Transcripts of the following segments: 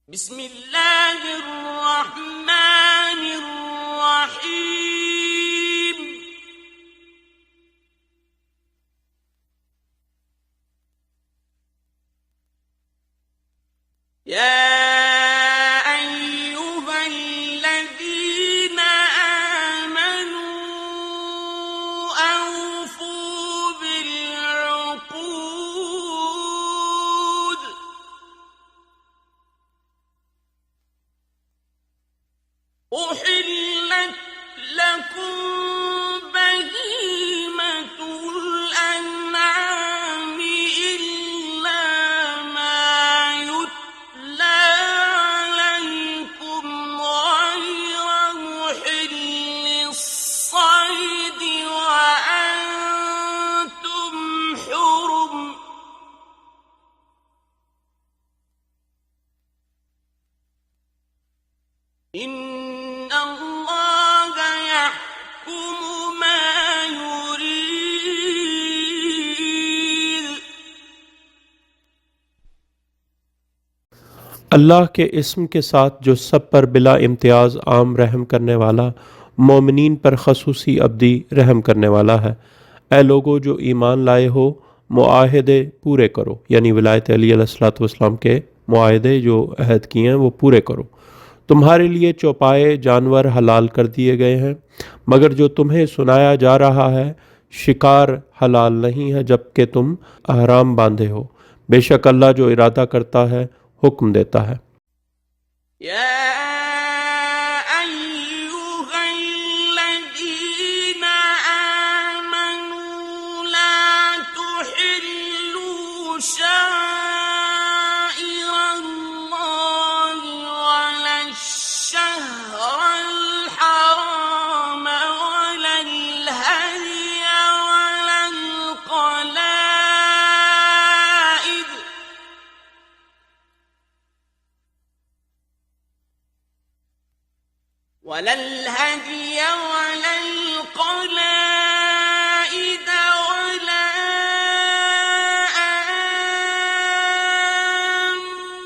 बिस्मिल्लाहिर्रहमानिर्रहीम। या अय्युहल्लज़ीना आमनू औफू बिल-उक़ूद। उहिल्लत लकुम बहीमतुल अन्आमि इल्ला मा युत्ला अलैकुम गयरा मुहिल्लिस सय्दि व अंतुम हुरुम। इन्नल्लाह यहकुमु मा युरीद। अल्लाह के इस्म के साथ जो सब पर बिला इम्तियाज़ आम रहम करने वाला, मोमिनीन पर खसूसी अब्दी रहम करने वाला है। ए लोगो जो ईमान लाए हो, मुआहदे पूरे करो, यानी विलायत अली अलैहिस्सलातु वस्सलाम के मुआहदे जो अहद किए हैं वो पूरे करो। तुम्हारे लिए चौपाए जानवर हलाल कर दिए गए हैं, मगर जो तुम्हें सुनाया जा रहा है शिकार हलाल नहीं है जबकि तुम अहराम बांधे हो। बेशक अल्लाह जो इरादा करता है हुक्म देता है। या अय्युहल्लज़ीना आमनू ला तुहिल्लू शाइरल्लाहि वलश-शहरल हराम वलल हदिय वलल क़लाइद ولا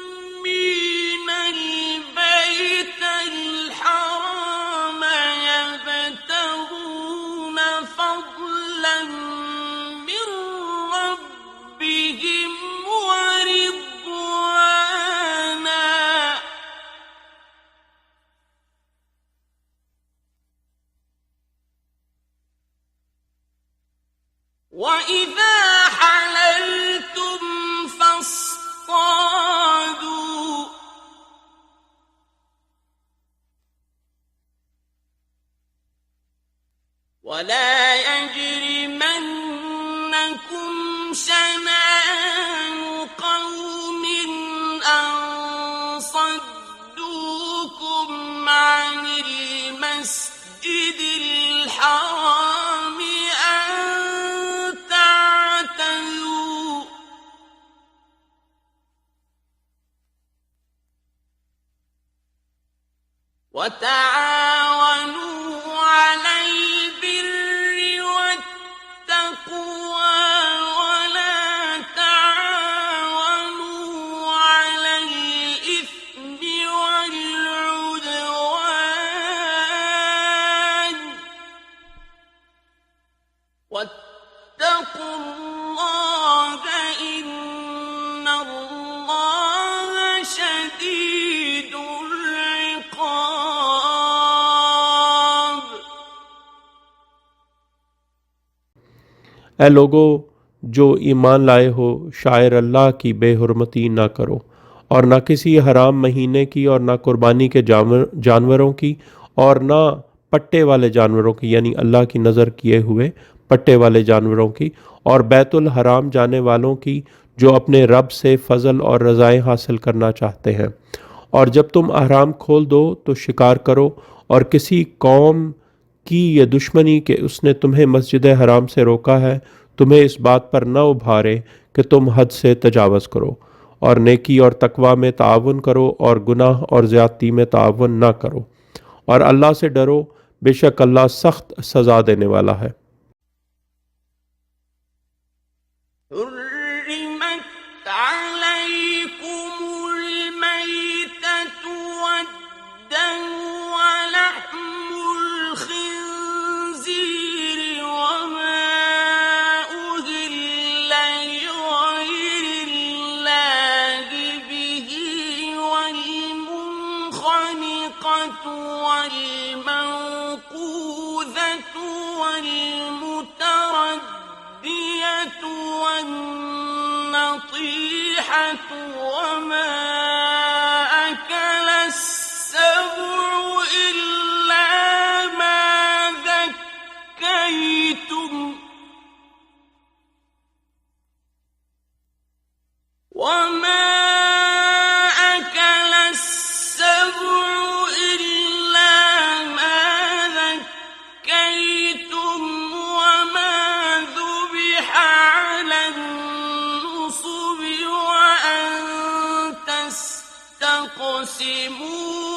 آمين البيت الحرام يبتغون فضلا من ربهم ورضوانا وَإِذَا حَلَلْتُمْ فَاصْطَادُوا وَلَا يَجْرِمَنَّكُمْ شَنَآنُ قَوْمٍ أَن صَدُّوكُمْ عَنِ الْمَسْجِدِ الْحَرَامِ أَن تعتدوا وتعاونوا على البر والتقوى ولا تعاونوا على الإثم والعدوان واتقوا الله إن الله شديد العقاب। ए लोगो जो ईमान लाए हो, शायर अल्लाह की बेहुरमती ना करो, और ना किसी हराम महीने की, और ना कुर्बानी के जानवरों की, और ना पट्टे वाले जानवरों की, यानी अल्लाह की नज़र किए हुए पट्टे वाले जानवरों की, और बैतुल हराम जाने वालों की जो अपने रब से फ़ज़ल और रज़ाएँ हासिल करना चाहते हैं। और जब तुम अहराम खोल दो तो शिकार करो, और किसी कौम की ये दुश्मनी कि उसने तुम्हें मस्जिद हराम से रोका है तुम्हें इस बात पर न उभारे कि तुम हद से तजावज़ करो, और नेकी और तकवा में ताउन करो, और गुनाह और ज़्यादती में ताउन ना करो, और अल्लाह से डरो, बेशक अल्लाह सख्त सज़ा देने वाला है। حرمت عليكم الميتة والموقوذة والمتردية والنطيحة وما أكل السبع إلا ما ذكيتم وما أكل السبع إلا ما ذكيتم وما ذبح على النصب وأن تستقسموا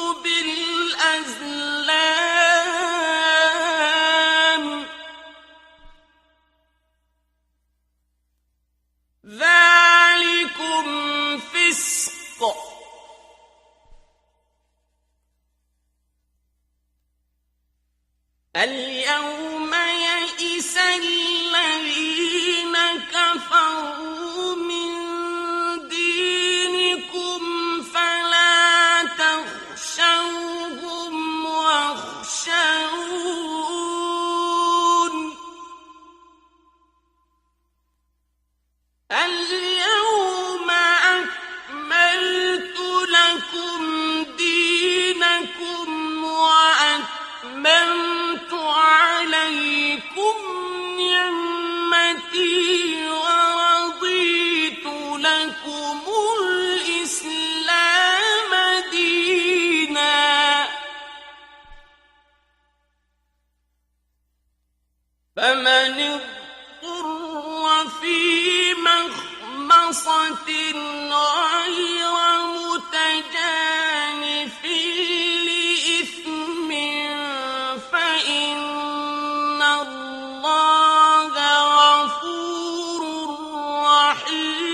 بالأزلام ذلكم فسق اليوم يئس الذين كفروا من دينكم فلا تخشوهم واخشون اليوم أكملت لكم دينكم وأتممت عليكم نعمتي ورضيت لكم الإسلام دينا فمن اضطر في مخمصة غير متجانف لإثم فإن الله غفور رحيم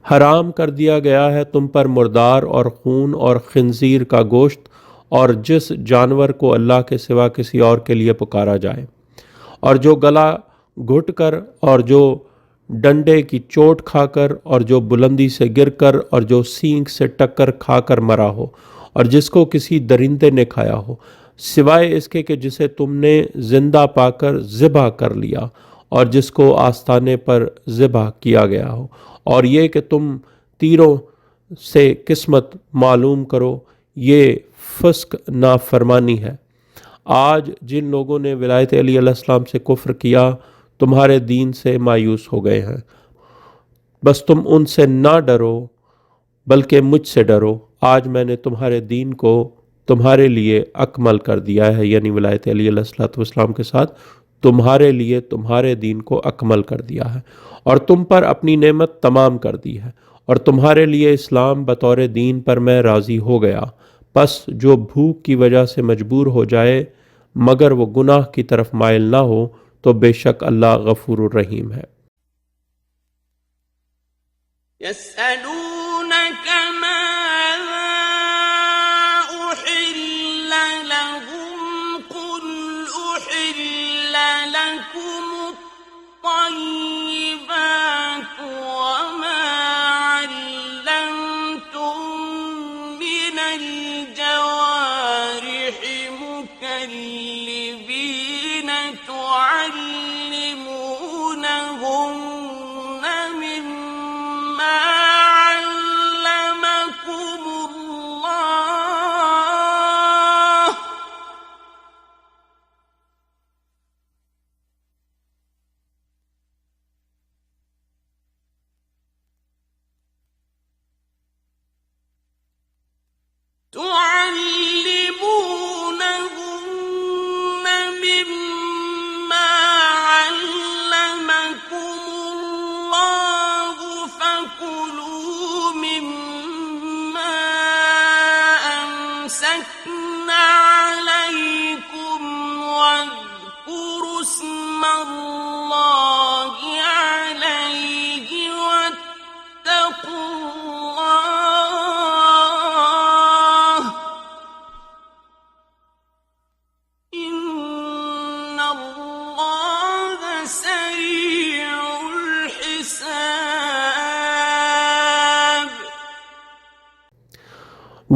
हराम कर दिया गया है तुम पर मुर्दार और खून और खिंजीर का गोश्त और जिस जानवर को अल्लाह के सिवा किसी और के लिए पुकारा जाए, और जो गला घुट कर और जो डंडे की चोट खाकर और जो बुलंदी से गिरकर और जो सींग से टक्कर खाकर मरा हो और जिसको किसी दरिंदे ने खाया हो, सिवाय इसके कि जिसे तुमने जिंदा पाकर ज़िबा कर लिया और जिसको आस्ताने पर ज़िबा किया गया हो, और ये कि तुम तीरों से किस्मत मालूम करो, ये फ़स्क नाफरमानी है। आज जिन लोगों ने विलायत अली अलैहिस्सलाम से कुफ्र किया तुम्हारे दीन से मायूस हो गए हैं। बस तुम उनसे ना डरो बल्कि मुझसे डरो। आज मैंने तुम्हारे दीन को तुम्हारे लिए अकमल कर दिया है, यानी विलायत अली अलैहिस्सलाम के साथ तुम्हारे लिए तुम्हारे दीन को अकमल कर दिया है और तुम पर अपनी नेमत तमाम कर दी है और तुम्हारे लिए इस्लाम बतौर दीन पर मैं राज़ी हो गया। बस जो भूख की वजह से मजबूर हो जाए मगर वो गुनाह की तरफ माइल ना हो तो बेशक अल्लाह गफूरुर रहीम है। يسألونك ماذا أحل لهم قل أحل لكم الطيبات وما علمتم من الجوارح مكلبين تعلمونهن مما علمكم الله فكلوا مما أمسكنا عليكم واذكروا اسم الله عليه واتقوا الله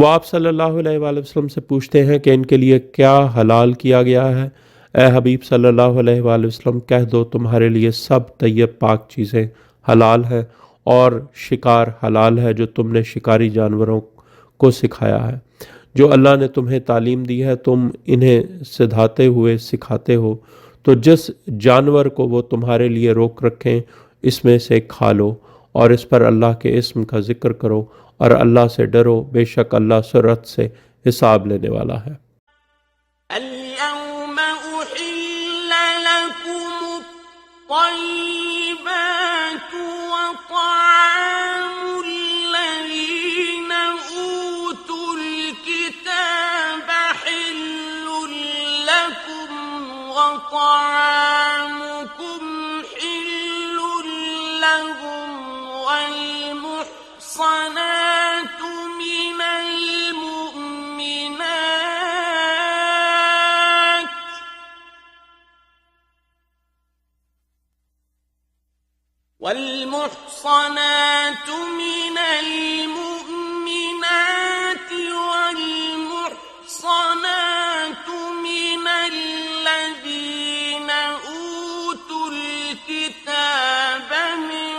वो आप सल्लल्लाहु अलैहि वसल्लम से पूछते हैं कि इनके लिए क्या हलाल किया गया है। ए हबीब सल्लल्लाहु अलैहि वसल्लम, कह दो तुम्हारे लिए सब तैयब पाक चीज़ें हलाल हैं और शिकार हलाल है जो तुमने शिकारी जानवरों को सिखाया है। जो अल्लाह ने तुम्हें तालीम दी है तुम इन्हें सिधाते हुए सिखाते हो, तो जिस जानवर को वो तुम्हारे लिए रोक रखें इसमें से खा लो और इस पर अल्लाह के इस्म का जिक्र करो और अल्लाह से डरो, बेशक अल्लाह सुरत से हिसाब लेने वाला है। اليوم أحل لكم الطيبات وطعام الذين أوتوا الكتاب حل لكم وطعامكم حل لهم والمحصنات من المؤمنات والمحصنات من الذين أوتوا الكتاب من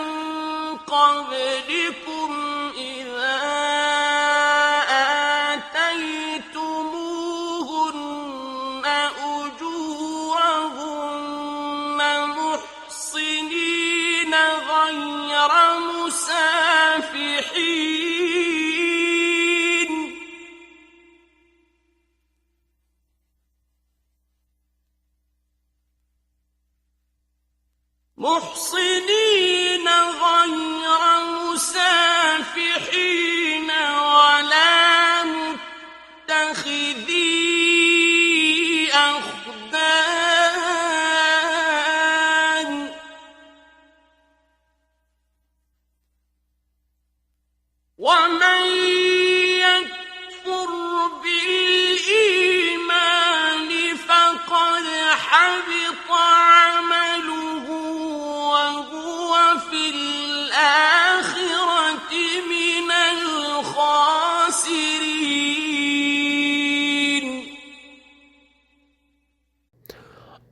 قبلكم إذا آتيتموهن أجورهن محصنين غير مسافحين ولا متخذي أخدان ومن يكفر بالإيمان فقد حبط عمله وهو في الآخرة من الخاسرين।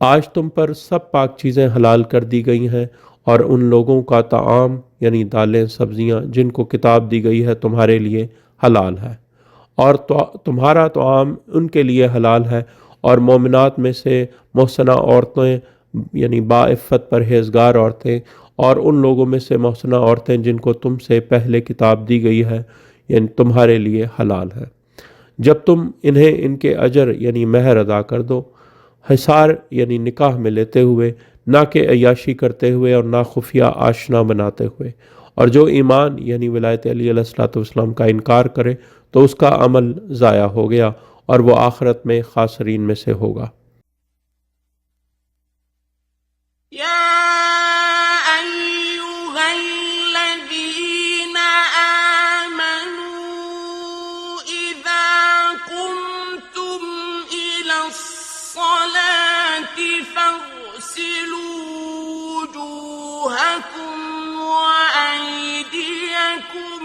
आज तुम पर सब पाक चीज़ें हलाल कर दी गई हैं और उन लोगों का ताआम यानी दालें सब्जियां जिनको किताब दी गई है तुम्हारे लिए हलाल है और तुम्हारा ताआम उनके लिए हलाल है। और मोमिनात में से मोहसना औरतें यानी बाइफ़्फ़त परहेज़गार औरतें और उन लोगों में से मोहसना औरतें जिनको तुमसे पहले किताब दी गई है यानी तुम्हारे लिए हलाल है। जब तुम इन्हें इनके अजर यानी महर अदा कर दो, हिसार यानी निकाह में लेते हुए, ना कि अय्याशी करते हुए और ना खुफिया आशना बनाते हुए। और जो ईमान यानी विलायत अली अलैहिस्सलाम का इनकार करे तो उसका अमल ज़ाया हो गया और वो आखिरत में खासरीन में से होगा। يا أيها الذين آمنوا إذا قمتم إلى الصلاة فاغسلوا وجوهكم وأيديكم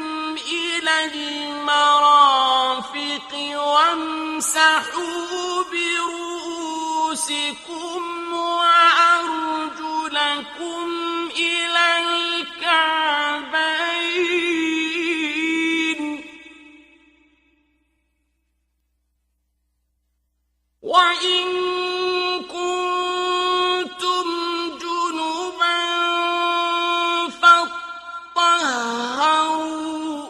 إلى المرافق وامسحوا برؤوسكم وأرجلكم إلى الكعبين وإن كنتم جنبا فاطهروا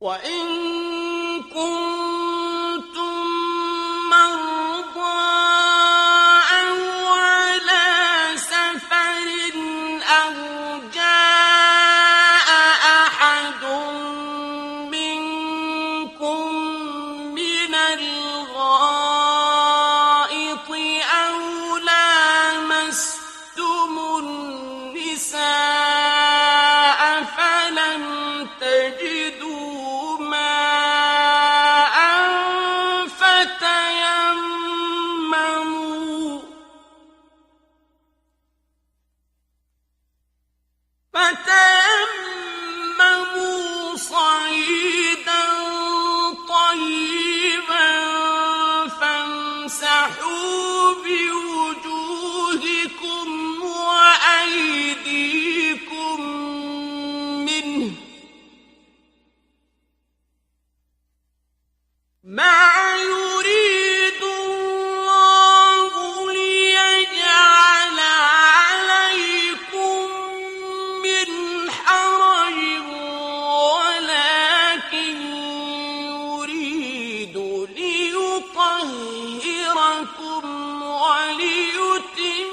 وإن بوجوهكم وأيديكم منه ما يريد الله ليجعل عليكم من حرج ولكن يريد ليطهركم وليتم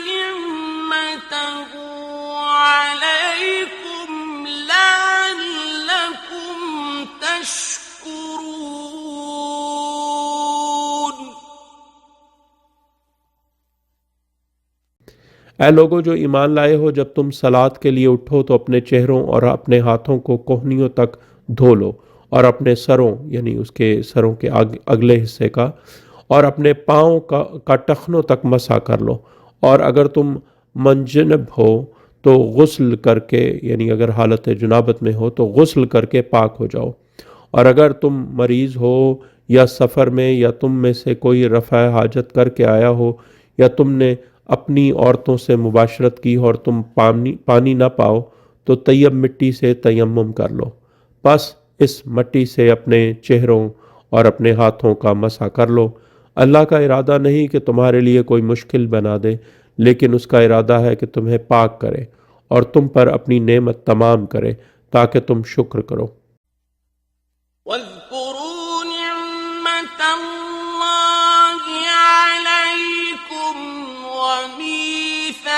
نعمته عليكم لعلكم تشكرون ऐ लोगो जो ईमान लाए हो, जब तुम सलात के लिए उठो तो अपने चेहरों और अपने हाथों को कोहनियों तक धो लो और अपने सरों यानी उसके सरों के अगले हिस्से का और अपने पाँव का टखनों तक मसा कर लो। और अगर तुम मंजनब हो तो गुस्ल करके यानी अगर हालत जुनाबत में हो तो गुस्ल करके पाक हो जाओ। और अगर तुम मरीज़ हो या सफ़र में या तुम में से कोई रफ़ा हाजत करके आया हो या तुमने अपनी औरतों से मुबाशरत की और तुम पानी ना पाओ तो तैयब मिट्टी से तयम्मुम कर लो। बस इस मिट्टी से अपने चेहरों और अपने हाथों का मसा कर लो। अल्लाह का इरादा नहीं कि तुम्हारे लिए कोई मुश्किल बना दे, लेकिन उसका इरादा है कि तुम्हें पाक करे और तुम पर अपनी नेमत तमाम करे ताकि तुम शुक्र करो। واذكروا نعمة الله عليكم وميثاقه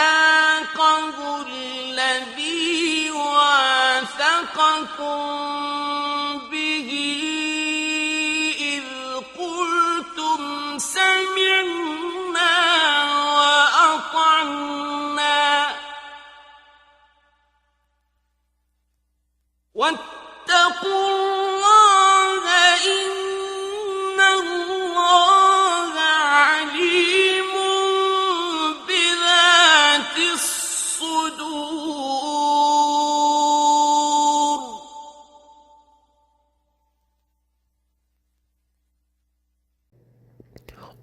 الذي واثقكم به إذ قلتم سمعنا وأطعنا واتقوا الله إن الله عليم بذات الصدور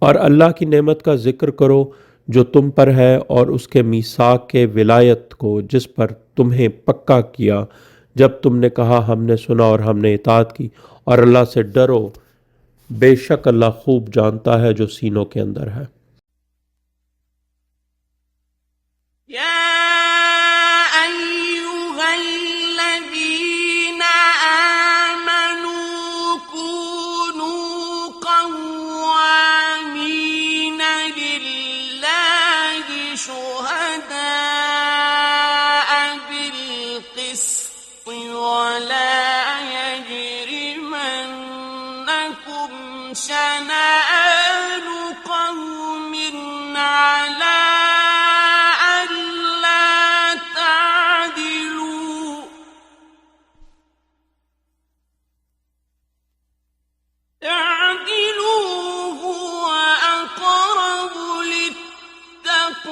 और अल्लाह की नेमत का जिक्र करो जो तुम पर है और उसके मीसाक के विलायत को जिस पर तुम्हें पक्का किया जब तुमने कहा हमने सुना और हमने इताअत की। और अल्लाह से डरो, बेशक अल्लाह खूब जानता है जो सीनों के अंदर है। شنآن قوم على ألا تعدلوا اعدلوا هو أقرب للتقوى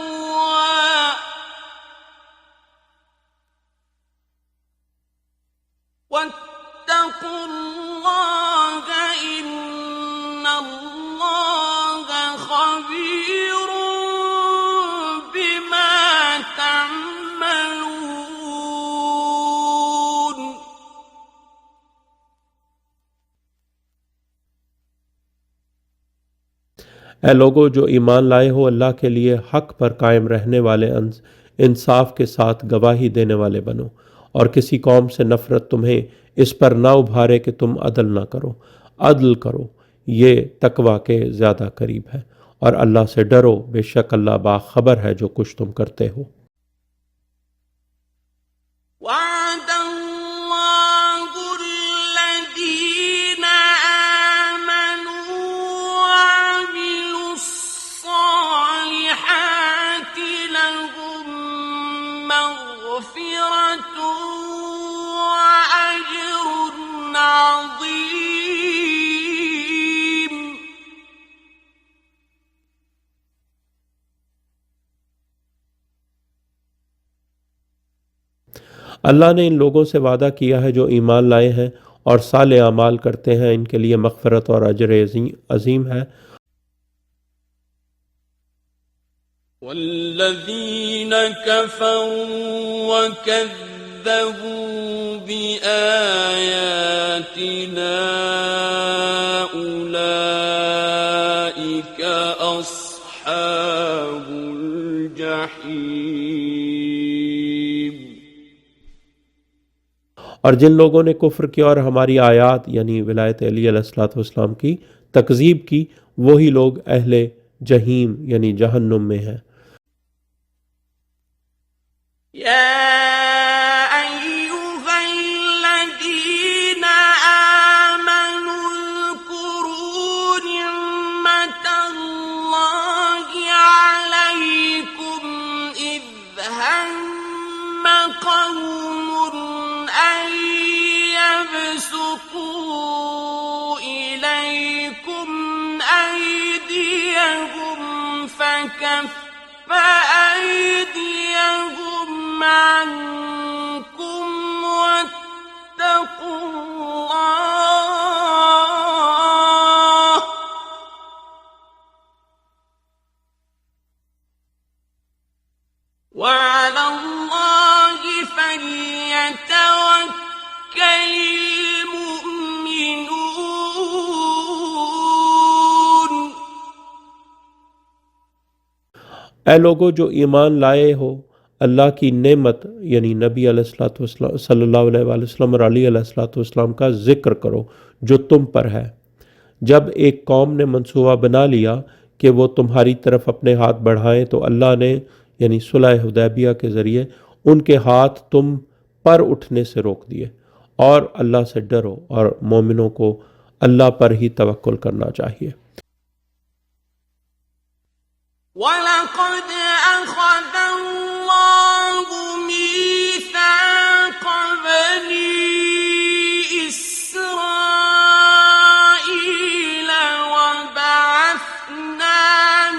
واتقوا الله إن الله خبير بما تعملون ऐ लोगो जो ईमान लाए हो, अल्लाह के लिए हक पर कायम रहने वाले इंसाफ के साथ गवाही देने वाले बनो और किसी कौम से नफरत तुम्हें इस पर ना उभारे कि तुम अदल ना करो। अदल करो, ये तकवा के ज़्यादा करीब है। और अल्लाह से डरो, बेशक अल्लाह बाखबर है जो कुछ तुम करते हो। अल्लाह ने इन लोगों से वादा किया है जो ईमान लाए हैं और साले अमाल करते हैं, इनके लिए मग़फ़िरत और अजर अज़ीम है। वल्लज़ीन कफ़रू वकज़्ज़बू बिआयातिना उलाइका अस्हाबुल जहीम। और जिन लोगों ने कुफ्र किया और हमारी आयात यानी विलायत अली अलैहिस्सलातु वस्सलाम की तकज़ीब की, वही लोग अहले जहीम यानी जहन्नुम में हैं। या अय्युहल्लज़ीना आमनू ज़्कुरू निअमतल्लाहि अलैकुम इज़ हम्म क़ौमुन अन यबसुतू इलैकुम अयदियहुम फकफ्फ अयदियहुम عنكم واتقوا الله وعلى الله فليتوكل المؤمنون। ऐ लोगो जो ईमान लाए हो, अल्लाह की नेमत यानी नबी सल्लल्लाहु अलैहि वसल्लम और अली अलैहिस्सलाम का ज़िक्र करो जो तुम पर है। जब एक कौम ने मंसूबा बना लिया कि वो तुम्हारी तरफ अपने हाथ बढ़ाएं, तो अल्लाह ने यानी सुलह हुदैबिया के ज़रिए उनके हाथ तुम पर उठने से रोक दिए। और अल्लाह से डरो और मोमिनों को अल्लाह पर ही तवक्कुल करना चाहिए। वलक़द अख़ज़ अल्लाहु मीसाक़ बनी इस्राईल वबअस्ना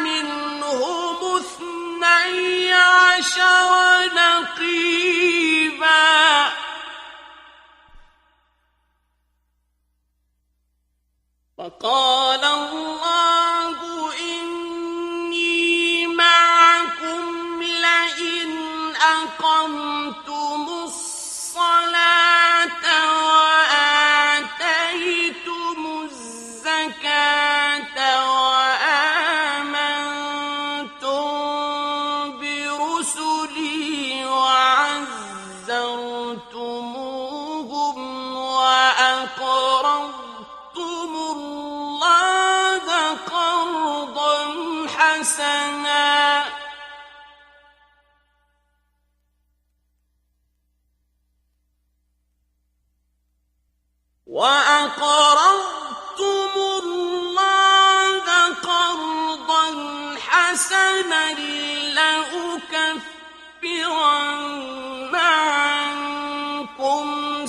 मिनहुम इस्नई अशर नक़ीबा वक़ाल अल्लाहु أقمتم الصلاة وآتيتم الزكاة وآمنتم برسلي وعزرتموهم وأقرضتم الله قرضا حسنا وأقرضتم الله قرضا حسنا لأكفرن عنكم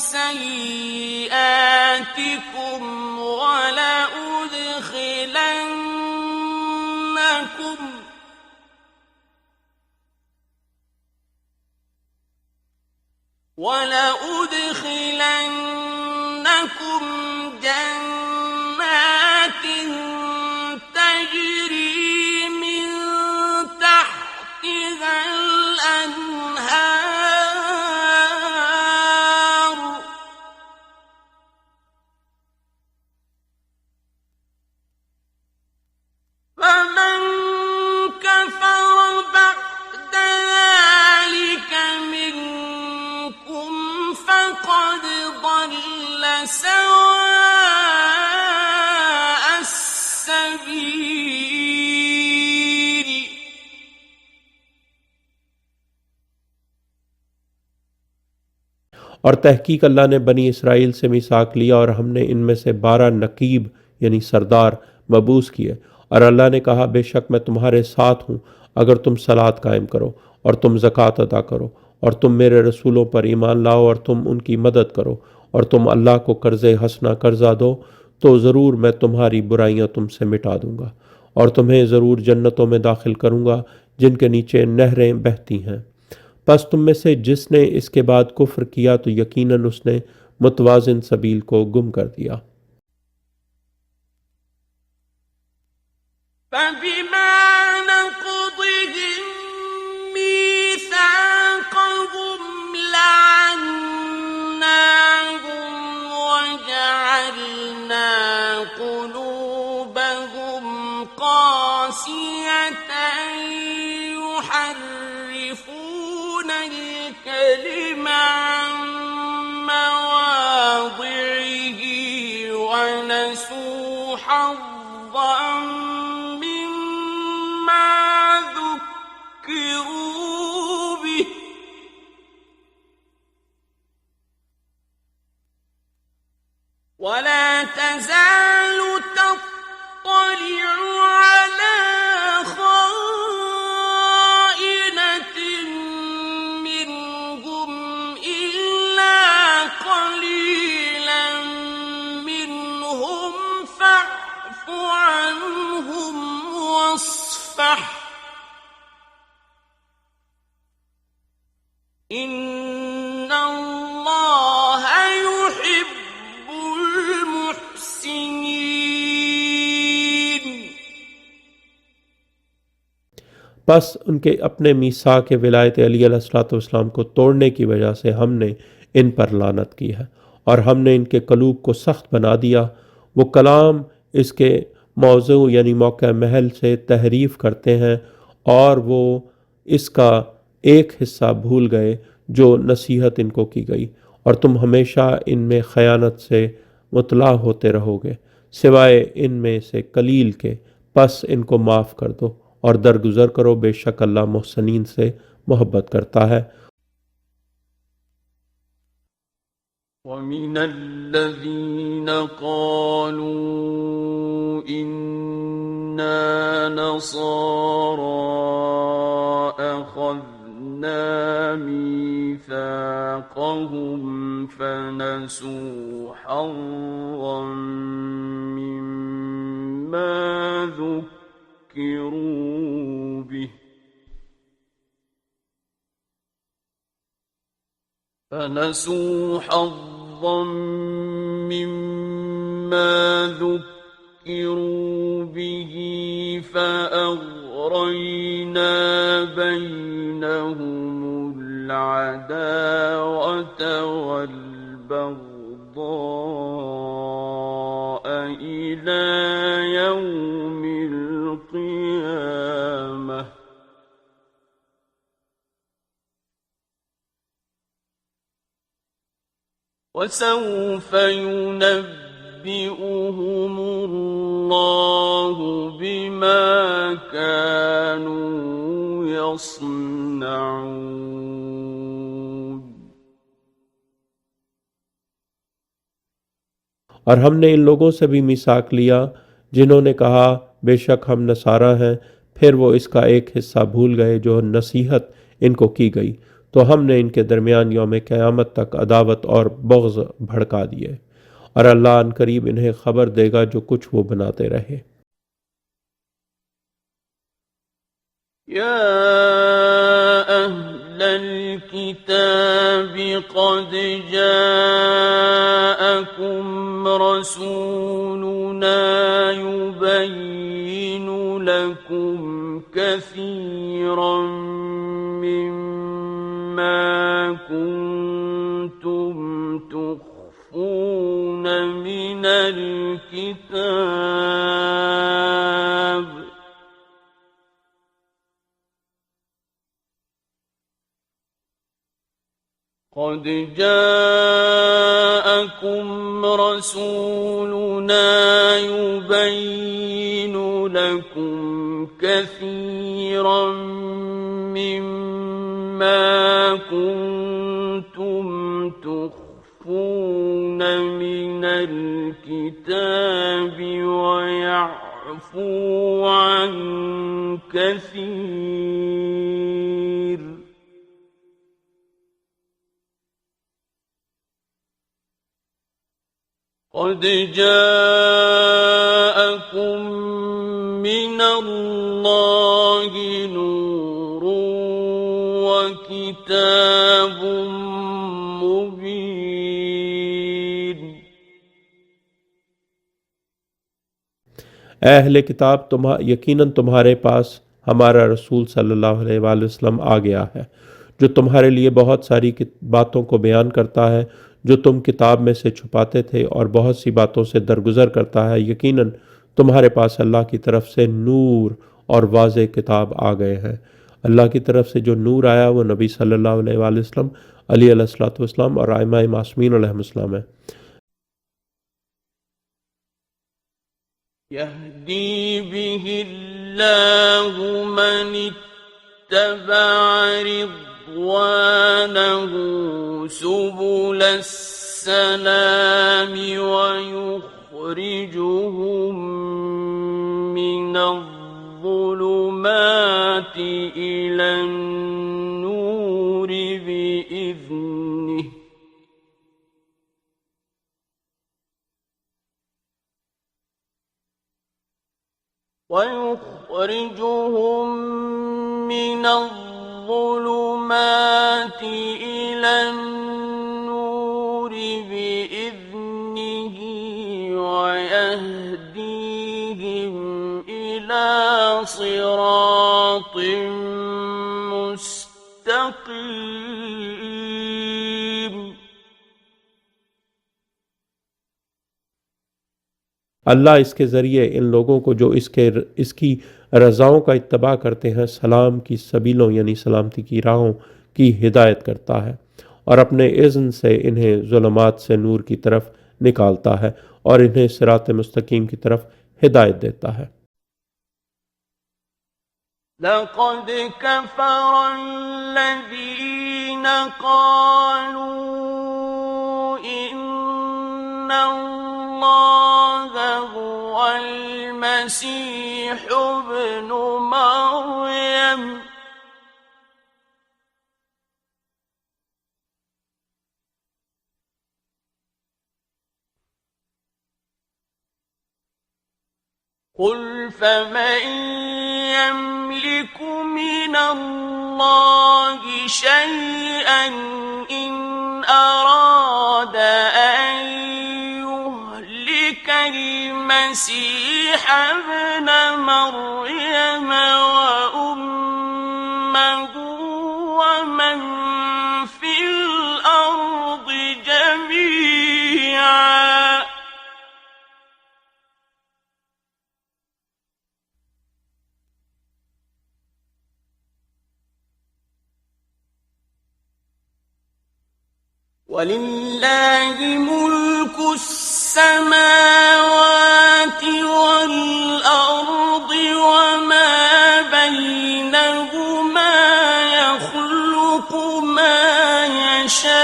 سيئاتكم ولأدخلنكم جنات تجري من تحتها الأنهار فمن كفر بعد ذلك منكم فقد ضل سواء السبيل और तहकीक अल्लाह ने बनी इसराइल से मीसाक लिया और हमने इनमें से 12 नकीब यानी सरदार मबूस किए। और अल्लाह ने कहा, बेशक मैं तुम्हारे साथ हूँ अगर तुम सलात कायम करो और तुम ज़कात अदा करो और तुम मेरे रसूलों पर ईमान लाओ और तुम उनकी मदद करो और तुम अल्लाह को कर्ज़े हसना कर्जा दो, तो ज़रूर मैं तुम्हारी बुराइयाँ तुमसे मिटा दूँगा और तुम्हें ज़रूर जन्नतों में दाखिल करूँगा जिनके नीचे नहरें बहती हैं। बस तुम में से जिसने इसके बाद कुफ्र किया तो यकीनन उसने मुतवाज़िन सबील को गुम कर दिया। فبما نقضهم ميثاقهم لعناهم وجعلنا قلوبهم قاسية يحرفون الكلم عن مواضعه ونسوا حظا ولا تزال تطلع على خائنة منهم إلا قليلا منهم فاعف عنهم واصفح إن الله يحب बस उनके अपने मीसा के विलायत अली अलैहिस्सलाम को तोड़ने की वजह से हमने इन पर लानत की है और हमने इनके कलूब को सख्त बना दिया। वो कलाम इसके मौजू यानी मौका महल से तहरीफ करते हैं और वो इसका एक हिस्सा भूल गए जो नसीहत इनको की गई, और तुम हमेशा इनमें ख़यानत से मुतला होते रहोगे सिवाय इनमें से कलील के। बस इनको माफ़ कर दो और दरगुजर करो, बेशक अल्लाह मुहसनीन से मोहब्बत करता है। وَمِنَ الَّذِينَ قَالُوا إِنَّا نَصَارَى أَخَذْنَا مِيثَاقَهُمْ فَنَسُوا حَظًّا مِّمَّا ذُكِّرُوا بِهِ فأغرينا بينهم العداوة والبغضاء إلى يوم القيامة وسوف ينبئهم الله بما كانوا يصنعون। और हमने इन लोगों से भी मिसाक लिया जिन्होंने कहा बेशक हम नसारा हैं, फिर वो इसका एक हिस्सा भूल गए जो नसीहत इनको की गई, तो हमने इनके दरमियान यौम क़यामत तक अदावत और बग़्ज़ भड़का दिए, और अल्लाह अनकरीब इन्हें खबर देगा जो कुछ वो बनाते रहे। या अहलल किताब क़द जाअकुम रसूलुना युबय्यिनु लकुम कसीरन मिम्मा कुन्तुम तुख्फून मिनल किताब قد جاءكم رسولنا يبين لكم كثيرا مما كنتم تخفون من الكتاب ويعفو عن كثير قد جاءكم من الله نور وكتاب كتاب مبين ऐ अहले किताब, यकीनन तुम्हारे पास हमारा रसूल सल्लल्लाहु अलैहि वसल्लम आ गया है, जो तुम्हारे लिए बहुत सारी बातों को बयान करता है जो तुम किताब में से छुपाते थे, और बहुत सी बातों से दरगुजर करता है। यकीनन तुम्हारे पास अल्लाह की तरफ से नूर और वाज़े किताब आ गए हैं। अल्लाह की तरफ से जो नूर आया वो नबी सल्लल्लाहु अलैहि वसल्लम, अली अलैहिस्सलातु वस्सलाम और आइमा मासूमीन अलैहिस्सलाम है। यहदी बिहिल्लाहु मन इत्तबअ रिضवानहु सुबुलस सलाम व युखरिजुहुम मिनज़्ज़ुलुमाति इलन नूरि बिइज़निहि ويخرجهم من الظلمات إلى النور بإذنه ويهديهم إلى صراط مستقيم अल्लाह इसके ज़रिए इन लोगों को जो इसकी रज़ाओं का इत्तबा करते हैं सलाम की सबीलों यानी सलामती की राहों की हिदायत करता है, और अपने इज़्न से इन्हें ज़ुलमात से नूर की तरफ निकालता है और इन्हें सिरात मुस्तकीम की तरफ हिदायत देता है। लक़द कफ़रल्लज़ीन क़ालू इन्नल्लाहा हुवल मसीह इब्नु मरियम क़ुल फ़मन यमलिकु मिनल्लाहि शैअन इन अरादा अन युहलिकल मसीह इब्न मरियम व उम्महु व मन फिल अर्दि जमीआ वलिल्लाहि मुल्कु स्समावाति वल अर्दि वमा बैनहुमा यख्लुqu मा यशा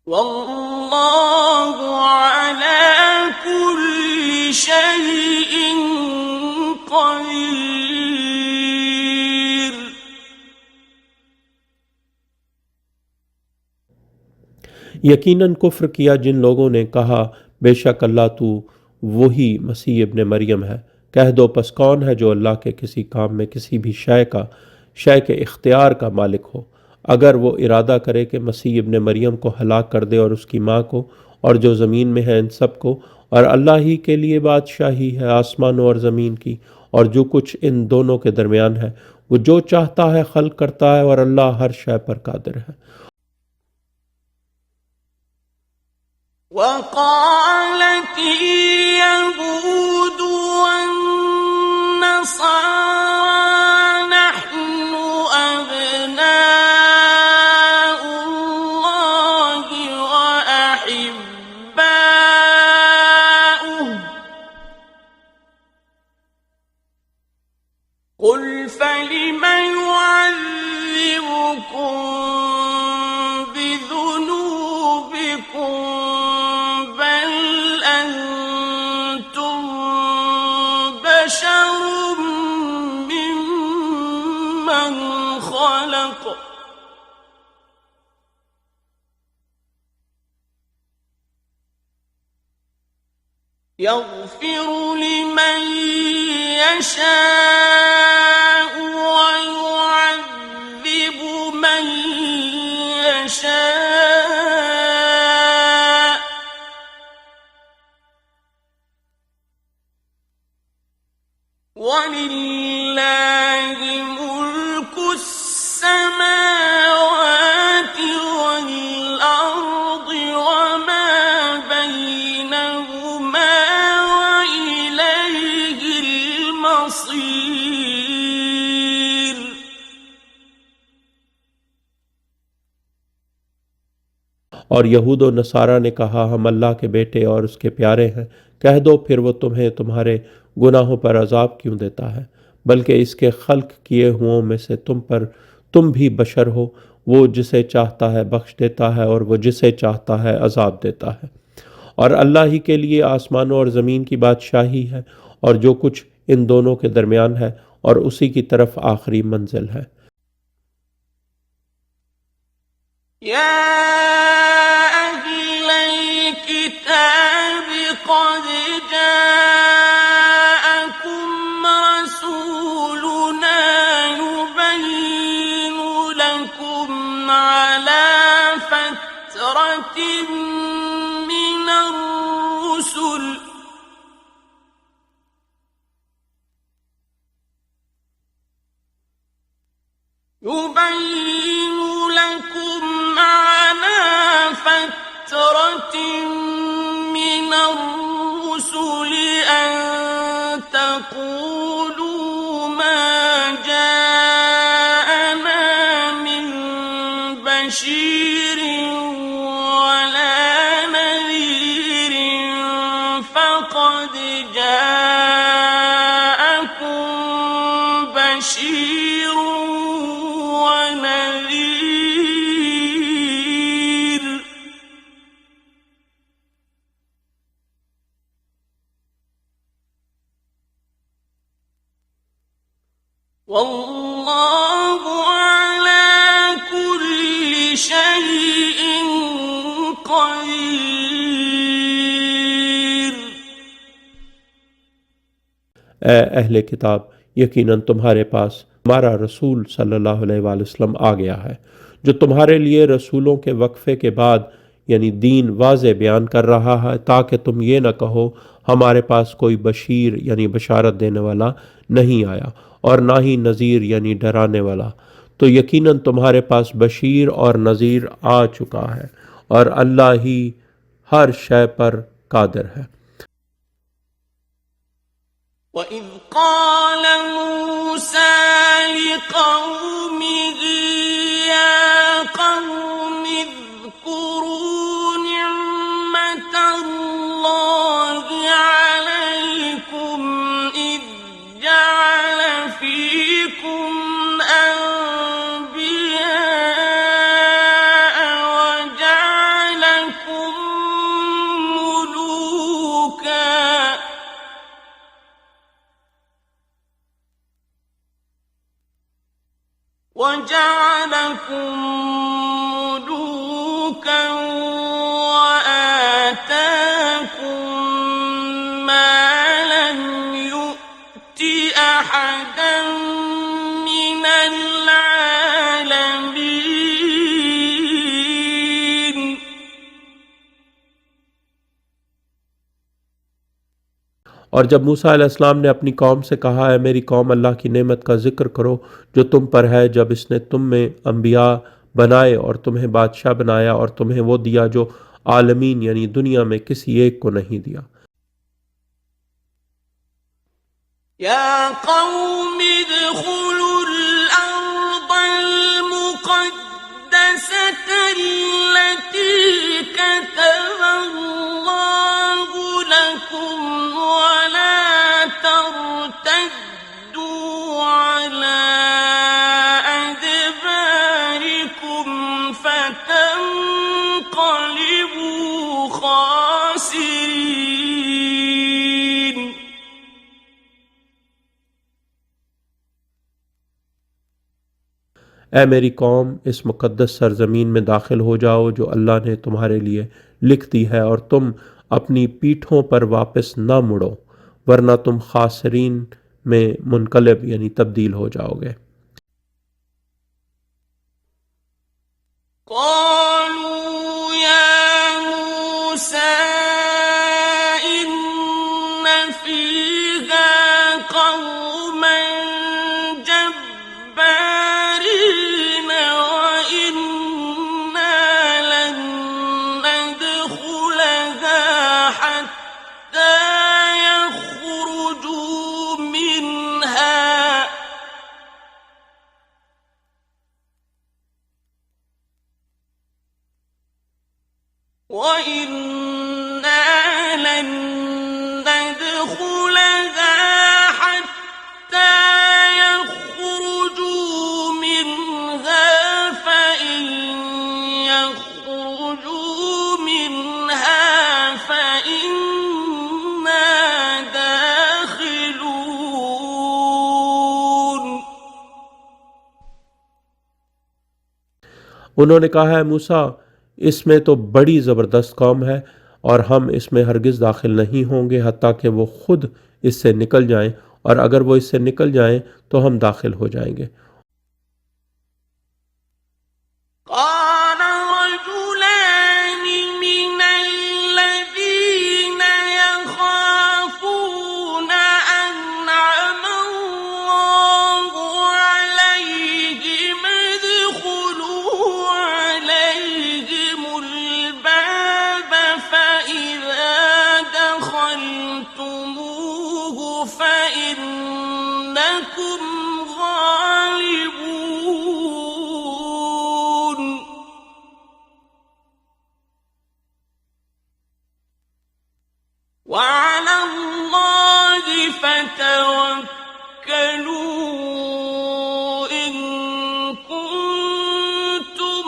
वल्लाहु अला कुल्लि शैइन क़दीर। यकीनन कुफ्र किया जिन लोगों ने कहा बेशक अल्लाह तू वही मसीह इब्न मरियम है। कह दो पस कौन है जो अल्लाह के किसी काम में किसी भी शय के इख्तियार का मालिक हो। अगर वो इरादा करे कि मसीह इब्न मरियम को हलाक कर दे और उसकी माँ को और जो ज़मीन में है इन सब को, और अल्लाह ही के लिए बादशाही है आसमानों और ज़मीन की और जो कुछ इन दोनों के दरमियान है, वो जो चाहता है खल्क करता है और अल्लाह हर शय पर कादिर है। वक़ालति यहूदु वन्नसारा नहनु अब्नाउल्लाहि व अहिब्बाउहु क़ुल फलिम युअज़्ज़िबुकुम बिज़ुनूबिकुम बल अंतुम बशरुम मिम्मन खलक़ يغفر لمن يشاء ويعذب من يشاء ولله ملك السماوات والأرض وما بينهما وإليه المصير. और यहूद और नसारा ने कहा, हम अल्लाह के बेटे और उसके प्यारे हैं। कह दो फिर वो तुम्हें तुम्हारे गुनाहों पर अजाब क्यों देता है, बल्कि इसके खल्क किए हुओं में से तुम भी बशर हो। वो जिसे चाहता है बख्श देता है और वो जिसे चाहता है अजाब देता है। और अल्लाह ही के लिए आसमानों और ज़मीन की बादशाही है और जो कुछ इन दोनों के दरमियान है, और उसी की तरफ आखिरी मंजिल है। يا أهل الكتاب قد جاءكم رسولنا يبين لكم على فترة من الرسل يبين لكم على فترة من الرسل أن تقولوا ما جاءنا من بشير ولا نذير فقد جاءكم بشير ونذير والله على كل شيء قدير. ए अहले किताब, यकीनन तुम्हारे पास हमारा रसूल सल्लल्लाहु अलैहि वसल्लम आ गया है, जो तुम्हारे लिए रसूलों के वक्फे के बाद यानी दीन वाज़े बयान कर रहा है, ताकि तुम ये न कहो हमारे पास कोई बशीर यानी बशारत देने वाला नहीं आया और ना ही नज़ीर यानी डराने वाला। तो यकीनन तुम्हारे पास बशीर और नज़ीर आ चुका है और अल्लाह ही हर शय पर कादिर है। وإذ قال موسى لقومه يا قوم اذكروا نعمة الله عليكم إذ جعل فيكم أنبياء وجعلكم ملوكا وآتاكم ما لم يؤت أحدا من العالمين. और जब मूसा अलैहिस्सलाम ने अपनी कौम से कहा, है मेरी कौम, अल्लाह की नेमत का जिक्र करो जो तुम पर है, जब इसने तुम में अंबिया बनाए और तुम्हें बादशाह बनाया और तुम्हें वो दिया जो आलमीन यानी दुनिया में किसी एक को नहीं दिया। يا قوم ادخلوا الأرض المقدسة التي كتب الله لكم ولا ترتدوا على أدباركم فتنقلبوا خاسرين. ए मेरी कौम, इस मुक़द्दस सरज़मीन में दाखिल हो जाओ जो अल्लाह ने तुम्हारे लिए लिख दी है, और तुम अपनी पीठों पर वापस न मुड़ो, वरना तुम खासरीन में मुनकलब यानी तब्दील हो जाओगे। قالوا يا موسى إن فيها قوما جبارين وإنا لن ندخلها حتى يخرجوا منها وَإِنَّا لَن نَّدْخُلَهَا حَتَّىٰ يَخْرُجُوا مِنْهَا فَإِن يَخْرُجُوا مِنْهَا فَإِنَّا دَاخِلُونَ। उन्होंने कहा है मूसा, इसमें तो बड़ी ज़बरदस्त कौम है और हम इसमें हरगिज़ दाखिल नहीं होंगे हत्ता कि वो खुद इससे निकल जाएं, और अगर वो इससे निकल जाएं तो हम दाखिल हो जाएंगे। قال رجلان من الذين يخافون أنعم الله عليهم ادخلوا عليهم الباب فإذا دخلتموه فإنكم غالبون وعلى الله فتوكلوا إن كنتم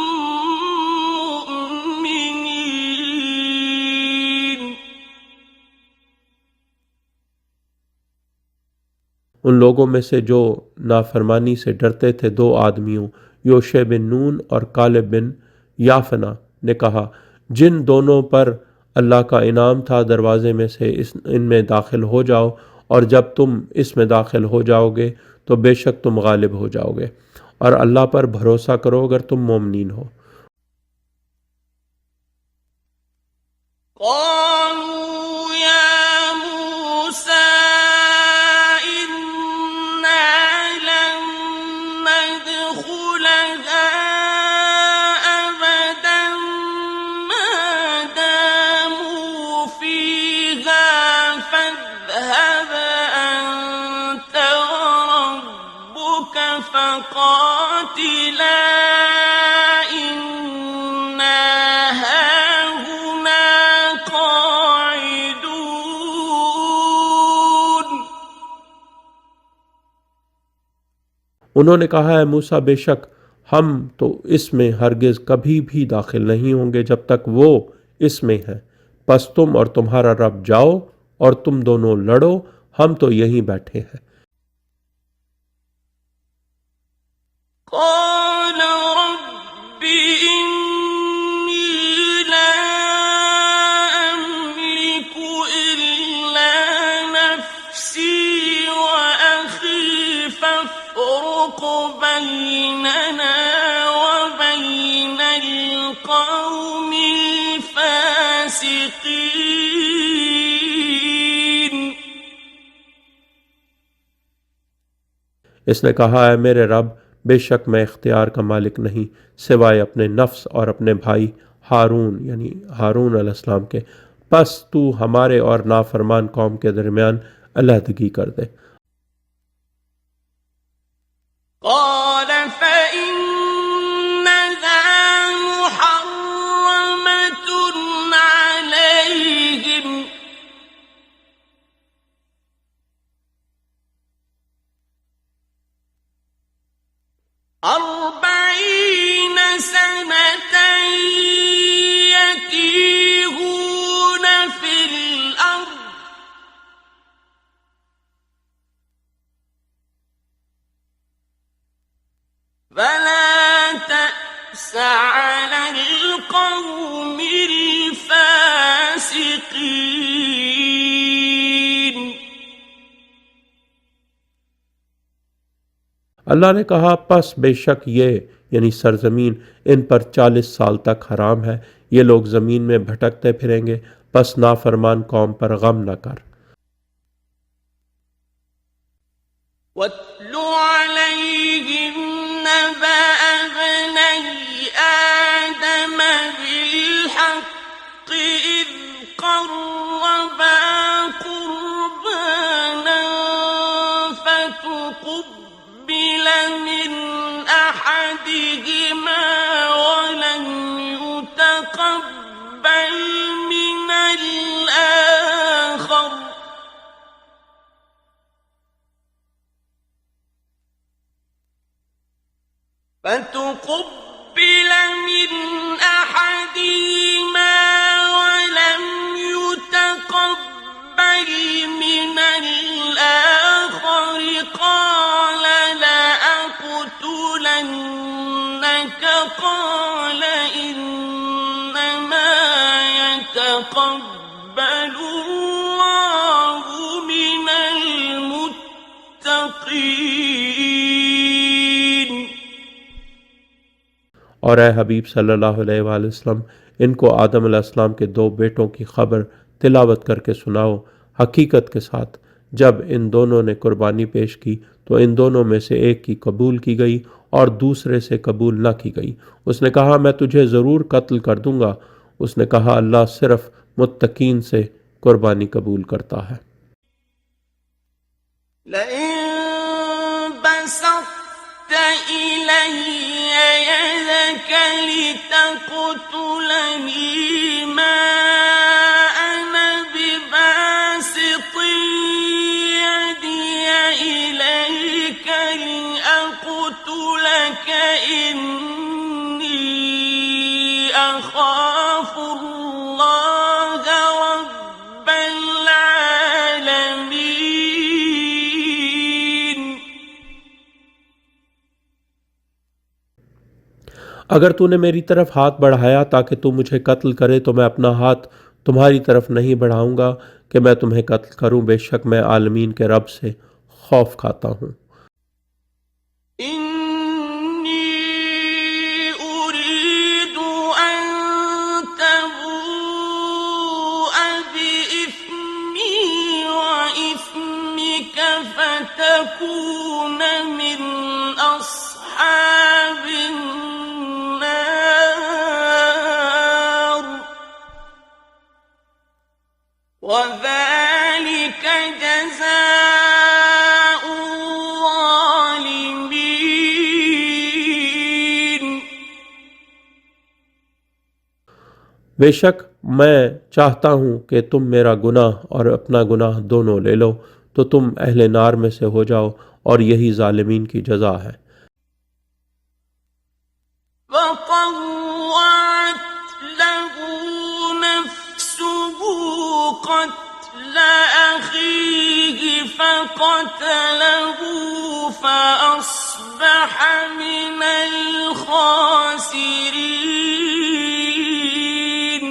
مؤمنين। उन लोगों में से जो नाफरमानी से डरते थे, दो आदमियों योशे बिन नून और कालिब बिन याफना ने कहा, जिन दोनों पर अल्लाह का इनाम था, दरवाजे में से इनमें दाखिल हो जाओ, और जब तुम इसमें दाखिल हो जाओगे तो बेशक तुम गालिब हो जाओगे, और अल्लाह पर भरोसा करो अगर तुम मोमिनीन हो। قالوا يا موسى إنا لن ندخلها أبدا ما داموا فيها فاذهب أنت وربك فقاتلا إنا هاهنا قاعدون। उन्होंने कहा है मूसा, बेशक हम तो इसमें हरगिज़ कभी भी दाखिल नहीं होंगे जब तक वो इसमें है, बस तुम और तुम्हारा रब जाओ और तुम दोनों लड़ो, हम तो यहीं बैठे हैं। قال رب إني لا أملك إلا نفسي وأخي فافرق بيننا وبين القوم الفاسقين। इसने कहा है, मेरे रब, बेशक मैं इख्तियार का मालिक नहीं सिवाय अपने नफ्स और अपने भाई हारून यानी हारून अलैहिस्सलाम के, बस तू हमारे और नाफरमान कौम के दरमियान अलहदगी कर दे। قال فإنها محرمة عليهم 40 سنة يتيهون في الأرض فلا تأس على القوم الفاسقين۔ فاسقين अल्लाह ने कहा, पस बेशक ये यानी सरजमीन इन पर 40 साल तक हराम है। ये लोग जमीन में भटकते फिरेंगे, पस नाफरमान कौम पर गम न कर। واتل عليهم نبأ ابني آدم بالحق إذ قربا قربانا فتقبل من أحدهما ولم يتقبل من الآخر فتقبل من أحدهما ولم يتقبل من الآخر قال لأقتلنك قال إنما يتقبل الله من المتقين और ए हबीब सल्लल्लाहु अलैहि वसल्लम, इनको आदम अलैहिस्सलाम के 2 बेटों की खबर तिलावत करके सुनाओ हकीकत के साथ। जब इन दोनों ने कुर्बानी पेश की तो इन दोनों में से एक की कबूल की गई और दूसरे से कबूल न की गई। उसने कहा, मैं तुझे ज़रूर कत्ल कर दूंगा। उसने कहा, अल्लाह सिर्फ मुत्तकीन से कुर्बानी कबूल करता है। إلي يدك لتقتلني ما أنا بباسط يدي إليك لأقتلك إني أخاف الله رب العالمين अगर तूने मेरी तरफ हाथ बढ़ाया ताकि तू मुझे कत्ल करे तो मैं अपना हाथ तुम्हारी तरफ नहीं बढ़ाऊंगा कि मैं तुम्हें कत्ल करूं। बेशक मैं आलमीन के रब से खौफ खाता हूं। إني أريد أن تبوء بإثمي وإثمك فتكون من أصحاب النار وذلك جزاء الظالمين बेशक मैं चाहता हूं कि तुम मेरा गुनाह और अपना गुनाह दोनों ले लो तो तुम अहले नार में से हो जाओ और यही जालिमीन की जजा है। فطوعت له نفسه قتل أخيه فقتله فأصبح من الخاسرين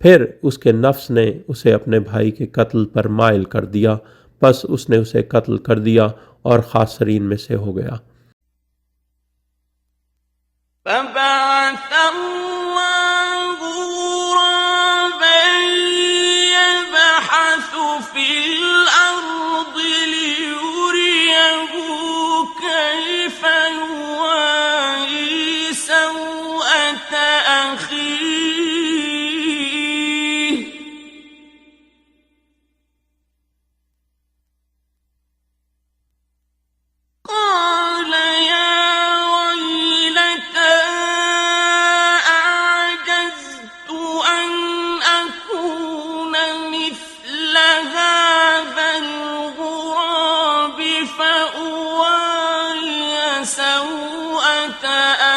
फिर उसके नफ्स ने उसे अपने भाई के कत्ल पर माइल कर दिया, बस उसने उसे कत्ल कर दिया और खासरीन में से हो गया। فبعث الله غرابا يبحث في الأرض ليريه كيف يواري سوءة أخيه قال يا ويلتى أعجزت أن أكون مثل هذا الغراب فأواري سوءة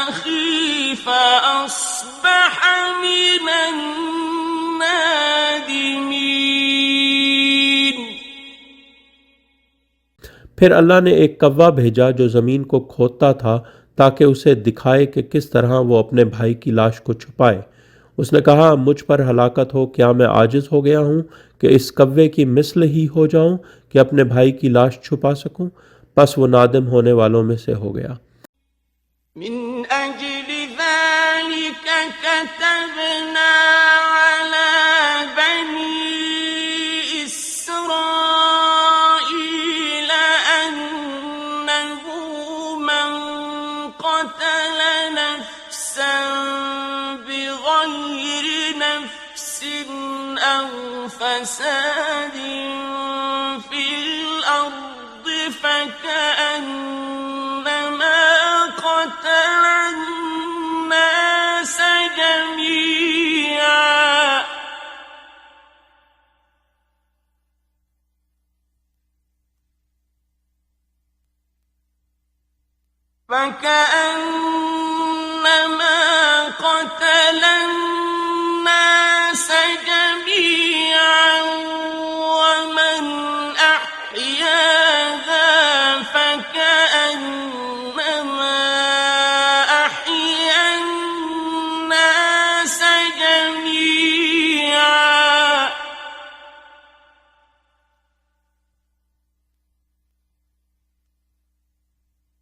أخي فأصبح من النادمين फिर अल्लाह ने एक कौवा भेजा जो ज़मीन को खोदता था ताकि उसे दिखाए कि किस तरह वो अपने भाई की लाश को छुपाए। उसने कहा, मुझ पर हलाकत हो, क्या मैं आजिज हो गया हूँ कि इस कव्वे की मिस्ल ही हो जाऊं कि अपने भाई की लाश छुपा सकूं? बस वो नादिम होने वालों में से हो गया। من أجل ذلك كتبنا على بني إسرائيل أنه من قتل نفسا بغير نفس أو فساد في الأرض فكأنما قتل الناس جميعا ومن أحياها فكأنما أحيا الناس جميعا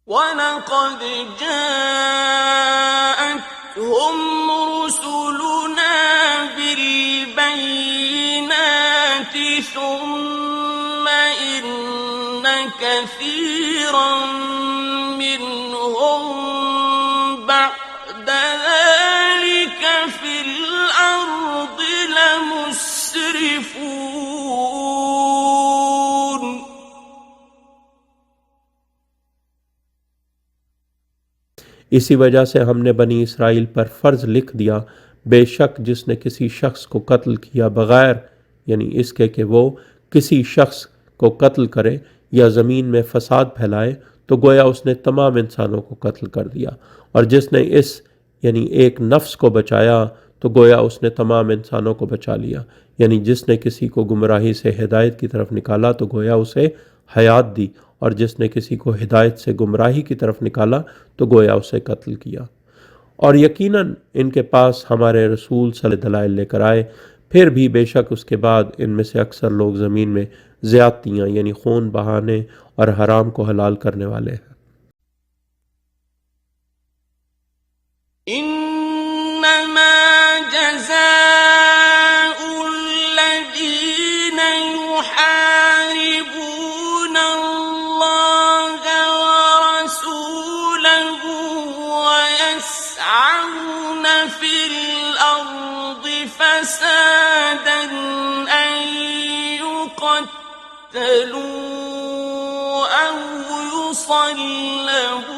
ولقد جاءتهم رسلنا بالبينات ثم إن كثيرا منهم بعد ذلك في الأرض لمسرفون इसी वजह से हमने बनी इसराइल पर फ़र्ज़ लिख दिया, बेशक जिसने किसी शख्स को कत्ल किया बग़ैर यानी इसके कि वो किसी शख्स को कत्ल करे या ज़मीन में फ़साद फैलाए, तो गोया उसने तमाम इंसानों को कत्ल कर दिया। और जिसने इस यानी एक नफ्स को बचाया तो गोया उसने तमाम इंसानों को बचा लिया। यानी जिसने किसी को गुमराही से हिदायत की तरफ निकाला तो गोया उसे हयात दी, और जिसने किसी को हिदायत से गुमराही की तरफ निकाला तो गोया उसे कत्ल किया। और यकीनन इनके पास हमारे रसूल सल्लल्लाहु अलैहि वसल्लम दलाइल लेकर आए, फिर भी बेशक उसके बाद इनमें से अक्सर लोग ज़मीन में ज़्यादतियाँ यानी खून बहाने और हराम को हलाल करने वाले हैं। إنما جزاء الذين يحاربون الله ورسوله ويسعون في الأرض فسادا أن يقتلوا أو يصلبوا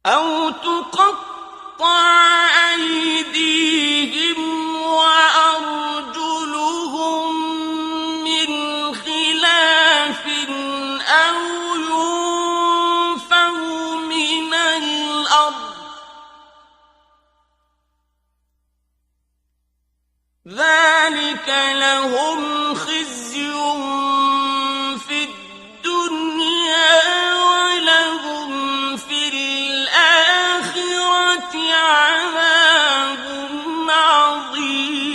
أو تقطع أيديهم وأرجلهم من خلاف أو ينفوا من الأرض ذلك لهم خزي في الدنيا ولهم في الآخرة عذاب عظيم।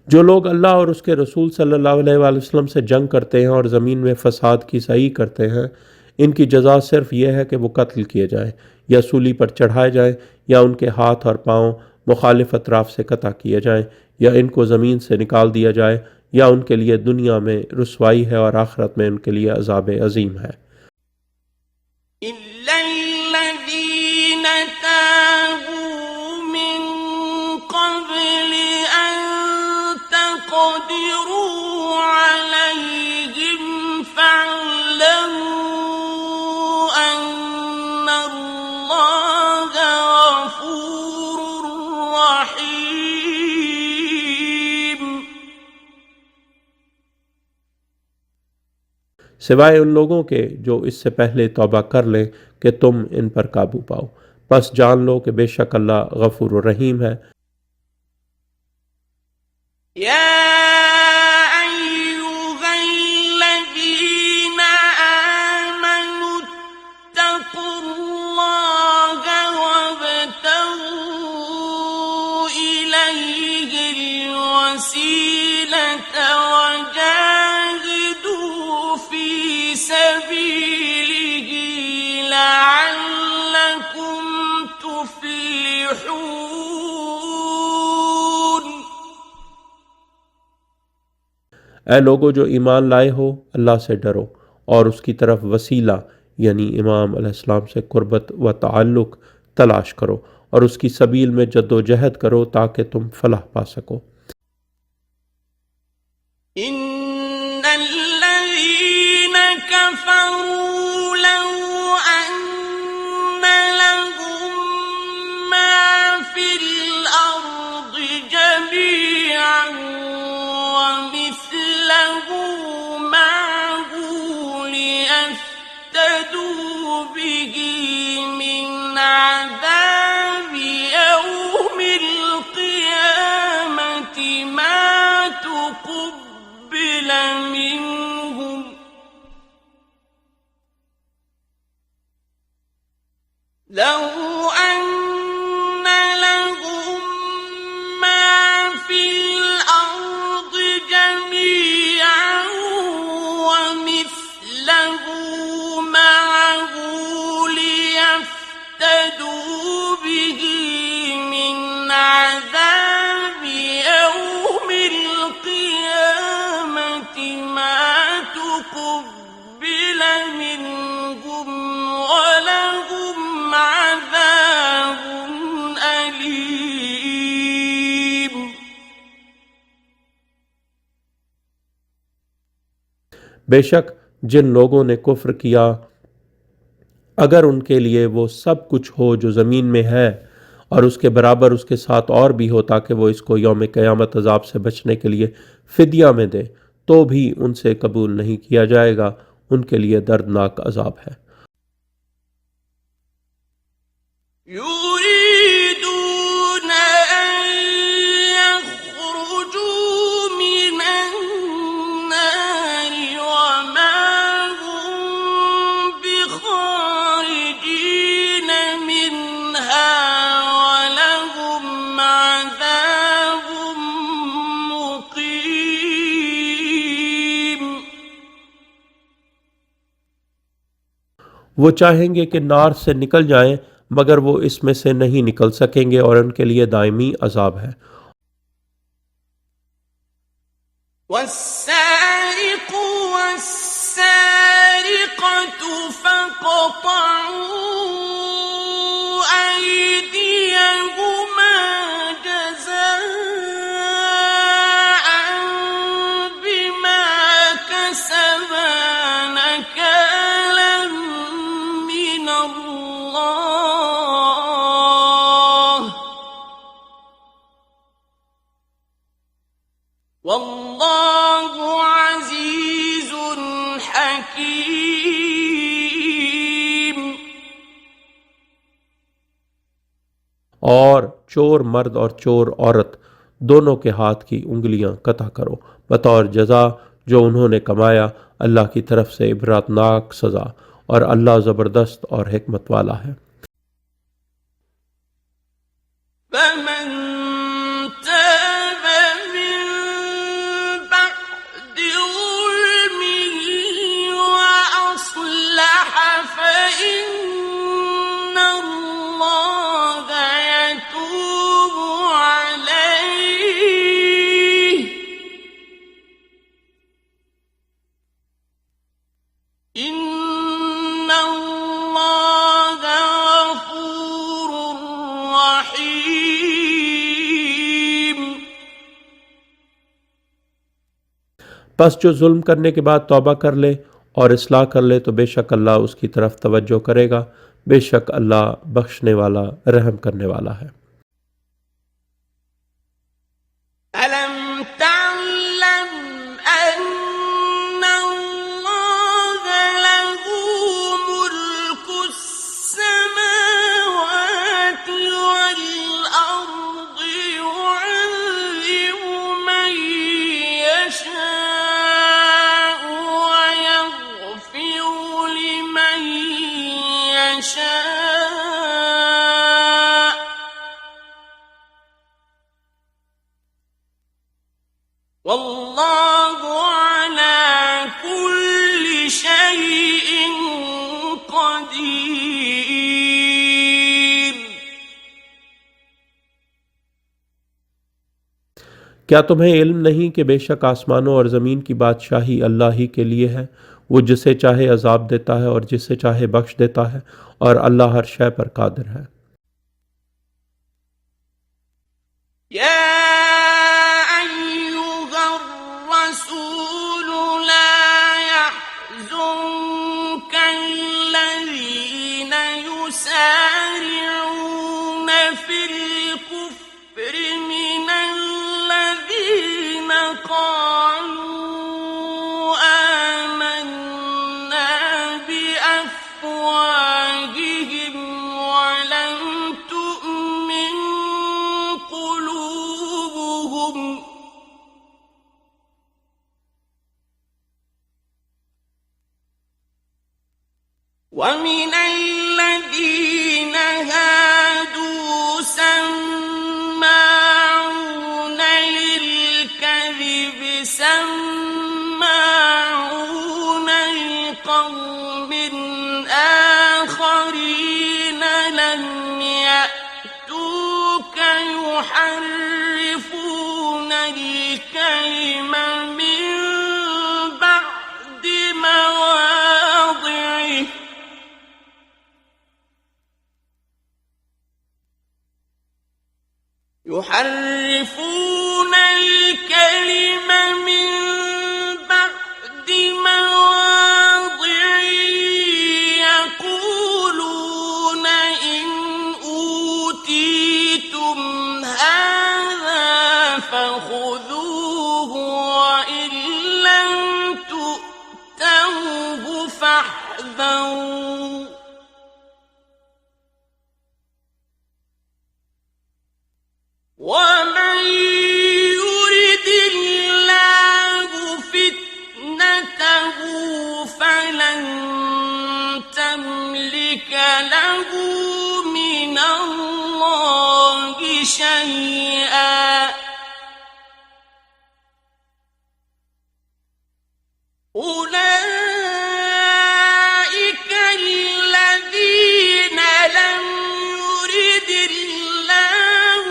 जो लोग अल्लाह और उसके रसूल सल्लल्लाहु अलैहि वसल्लम से जंग करते हैं और ज़मीन में फ़साद की सही करते हैं, इनकी जज़ा सिर्फ यह है कि वो कत्ल किए जाएं या सूली पर चढ़ाए जाएं या उनके हाथ और पाँव मुखालिफ अतराफ से कता किए जाएं या इनको ज़मीन से निकाल दिया जाए, या उनके लिए दुनिया में रुसवाई है और आखिरत में उनके लिए अज़ाब अज़ीम है। إلا الذين تابوا من قبل أن تقدروا عليهم فاعلموا أن الله غفور رحيم। सिवाय उन लोगों के जो इससे पहले तौबा कर लें कि तुम इन पर काबू पाओ। बस जान लो कि बेशक अल्लाह गफूर रहीम है। يا أيها الذين آمنوا اتقوا الله وابتغوا إليه الوسيلة وجاهدوا في سبيله لعلكم تفلحون ए लोगो जो ईमान लाए हो, अल्लाह से डरो और उसकी तरफ वसीला यानी इमाम अलैहिस्सलाम से कुर्बत व ताल्लुक तलाश करो और उसकी सबील में जद्दोजहद करो ताकि तुम फलाह पा सको। इन्नल्लज़ीन कफ़रू लौ अन्न लहुम मा फ़िल अर्ज़ि जमीअन व मिस्लहु मअहु लियफ्तदू बिही मिन अज़ाबि यौमिल क़ियामति मा तुक़ब्बिल मिनहुम लौ अन्न लहुम मा फ़िल अर्ज़ि जमीअन व मिस्लहु मअहु लियफ्तदू बिही मिन अज़ाबि यौमिल क़ियामति मा तुक़ब्बिल मिनहुम व लहुम अज़ाबुन अलीम। बेशक जिन लोगों ने कुफ्र किया, अगर उनके लिए वो सब कुछ हो जो ज़मीन में है और उसके बराबर उसके साथ और भी हो ताकि वो इसको यौम क़यामत अज़ाब से बचने के लिए फ़िदिया में दे, तो भी उनसे कबूल नहीं किया जाएगा। उनके लिए दर्दनाक अज़ाब है। يريدون أن يخرجوا من النار وما هم بخارجين منها ولهم عذاب مقيم। वो चाहेंगे कि नार से निकल जाएं, मगर वो इसमें से नहीं निकल सकेंगे और उनके लिए दायमी अजाब है। والسارق والسارقة فاقطعوا أيديهما جزاء بما كسبا نكالا من الله والله عزيز حكيم। और चोर मर्द और चोर औरत दोनों के हाथ की उंगलियां कता करो बतौर जजा जो उन्होंने कमाया, अल्लाह की तरफ से इबरातनाक सजा, और अल्लाह ज़बरदस्त और हिकमत वाला है। فمن تاب من بعد ظلمه وأصلح فإن الله يتوب عليه إن الله غفور رحيم। बस जो जुल्म करने के बाद तौबा कर ले और इस्लाह कर ले तो बेशक अल्लाह उसकी तरफ तवज्जो करेगा। बेशक अल्लाह बख्शने वाला, रहम करने वाला है। ألم تعلم أن الله له ملك السماوات والله على كل شيء قدير. क्या तुम्हें इल्म नहीं कि बेशक आसमानों और ज़मीन की बादशाही अल्लाह ही के लिए है। वो जिसे चाहे अजाब देता है और जिसे चाहे बख्श देता है, और अल्लाह हर शय पर कादिर है। يسارعون في الكفر من الذين قالوا آمنا بأفواههم ولم تؤمن قلوبهم ومن الذين هادوا سماعون للكذب سماعون لقوم آخرين لم يأتوك يحرفون الكلم من بعد مواضعه يحرفون الكلم من بعد مواضعه يقولون إن أوتيتم هذا فخذوه وإن لم تؤتوه فاحذروا ومن يرد الله فتنته فلن تملك له من الله شيئا أولئك الذين لم يرد الله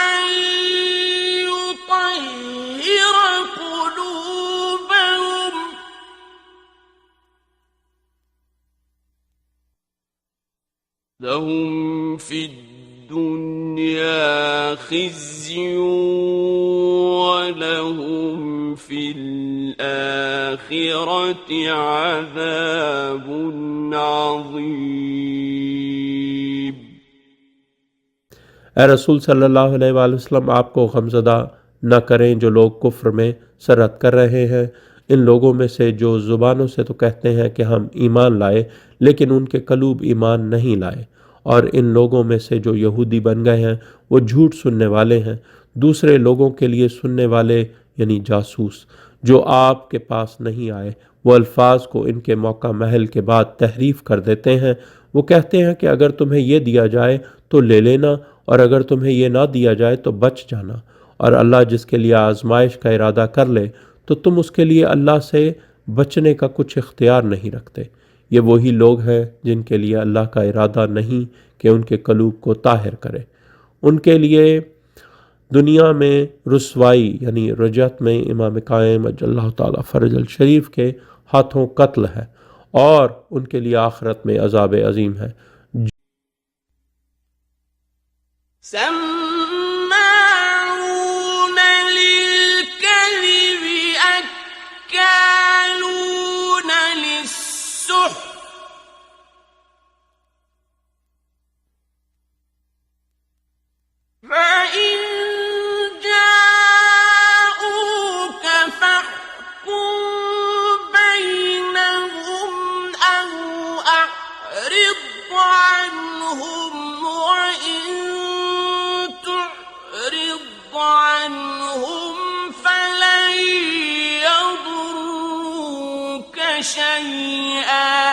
أن يطهر قلوبهم لهم في الدنيا خزي ولهم في الآخرة عذاب عظيم. ए रसूल सल्लल्लाहु अलैहि वसल्लम, आपको गमज़दा न करें जो लोग कुफ्र में सरहद कर रहे हैं। इन लोगों में से जो ज़ुबानों से तो कहते हैं कि हम ईमान लाए, लेकिन उनके कलूब ईमान नहीं लाए। और इन लोगों में से जो यहूदी बन गए हैं, वो झूठ सुनने वाले हैं, दूसरे लोगों के लिए सुनने वाले यानी जासूस, जो आपके पास नहीं आए। वो अल्फाज को इनके मौका महल के बाद तहरीफ कर देते हैं। वो कहते हैं कि अगर तुम्हें ये दिया जाए तो ले लेना, और अगर तुम्हें ये ना दिया जाए तो बच जाना। और अल्लाह जिसके लिए आजमाइश का इरादा कर ले तो तुम उसके लिए अल्लाह से बचने का कुछ इख्तियार नहीं रखते। ये वही लोग हैं जिनके लिए अल्लाह का इरादा नहीं कि उनके कलूब को ताहिर करे। उनके लिए दुनिया में रुसवाई यानी रजत में इमाम कायम अल्लाह ताला फरजल शरीफ के हाथों कत्ल है, और उनके लिए आखिरत में अजाब अजीम है। سماعون للكذب أكالون للسحت فإن جاءوك فاحكم بينهم أو أعرض عنهم وإن تعرض عنهم فلن يضروك شيئا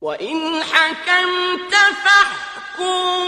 وإن حكمت فاحكم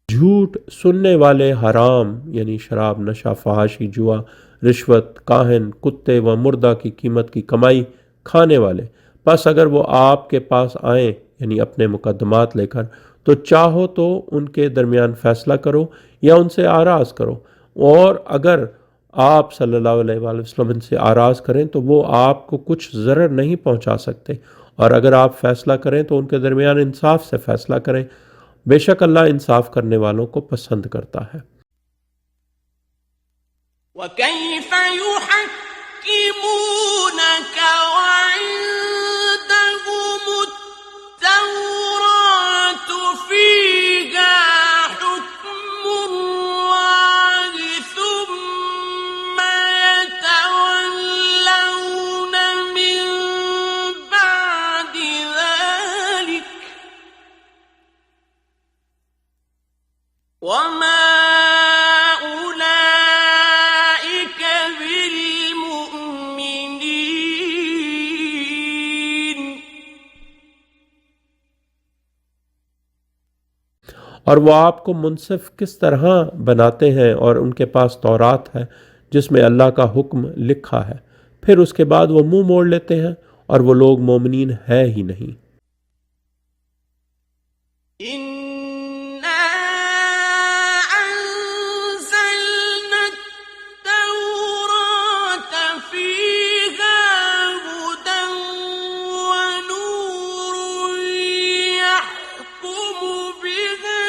झूठ सुनने वाले हराम यानी शराब, नशा, फहाशी, जुआ, रिश्वत, काहिन, कुत्ते व मुर्दा की कीमत की कमाई खाने वाले। बस अगर वो आपके पास आए यानी अपने मुकदमात लेकर, तो चाहो तो उनके दरमियान फैसला करो या उनसे आराज करो, और अगर आप सल्लल्लाहु अलैहि वसल्लम से आराज करें तो वो आपको कुछ ज़रर नहीं पहुंचा सकते, और अगर आप फैसला करें तो उनके दरमियान इंसाफ से फैसला करें। बेशक अल्लाह इंसाफ करने वालों को पसंद करता है। وَكَيْفَ يُحَكِّمُونَكَ وَعِندَهُمُ التَّوْرَاةُ فِيهَا حُكْمُ اللَّهِ ثُمَّ يَتَوَلَّوْنَ مِن بَعْدِ ذَلِكَ وَمَا أُولَئِكَ بِالْمُؤْمِنِينَ। और वो आपको मुनसिफ किस तरह बनाते हैं, और उनके पास तौरात है जिसमें अल्लाह का हुक्म लिखा है, फिर उसके बाद वो मुंह मोड़ लेते हैं, और वो लोग मोमिनीन है ही नहीं। إِنَّا أَنزَلْنَا التَّوْرَاةَ فِيهَا هُدًى وَنُورٌ يَحْكُمُ بِهَا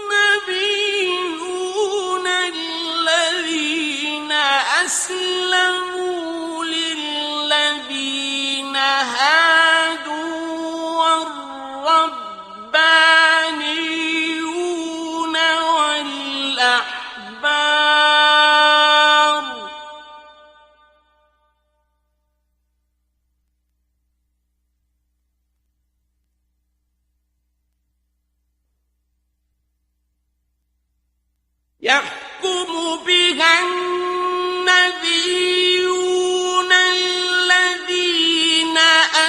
النَّبِيُّونَ الَّذِينَ أَسْلَمُوا لِلَّذِينَ هَادُوا والربانيون والأحبار يحكم بها النبيون الذين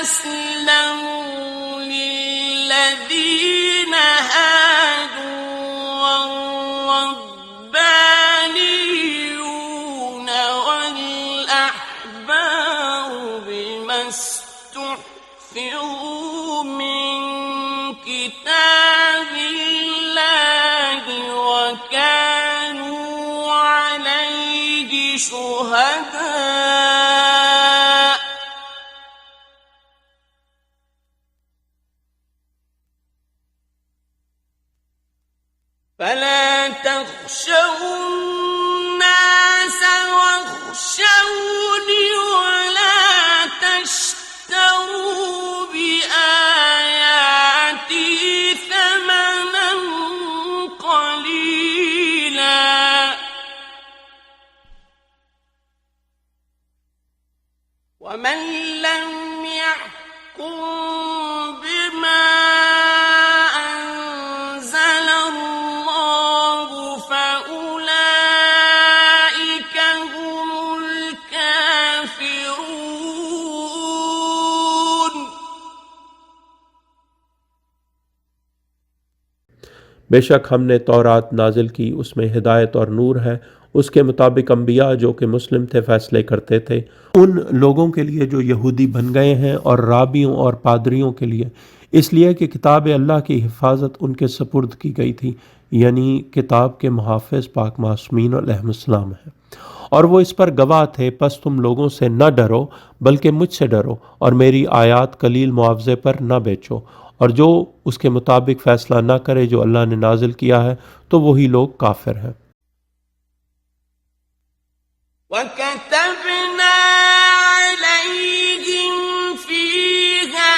أسلموا للذين هادوا والربانيون والأحبار بما استحفظوا من كتاب الله وكانوا عليه شهداء فلا تخشوا الناس واخشوني ولا تشتروا بآياتي ثمنا قليلا ومن لم يحكم بما أنزل الله فأولئك هم الكافرون। बेशक हमने तौरात नाजिल की, उसमें हिदायत और नूर है। उसके मुताबिक अम्बिया जो कि मुस्लिम थे फैसले करते थे। उन लोगों के लिए जो यहूदी बन गए हैं, और राबियों और पादरियों के लिए, इसलिए कि किताब अल्लाह की हिफाजत उनके सपुर्द की गई थी, यानी किताब के मुहाफ़िज़ पाक मासूमीन अलैहिस्सलाम हैं, और वो इस पर गवाह थे। बस तुम लोगों से न डरो बल्कि मुझसे डरो, और मेरी आयात कलील मुआवजे पर न बेचो, और जो उसके मुताबिक फ़ैसला न करे जो अल्लाह ने नाजिल किया है, तो वही लोग काफिर हैं। وَكَتَبْنَا عَلَيْهِمْ فِيهَا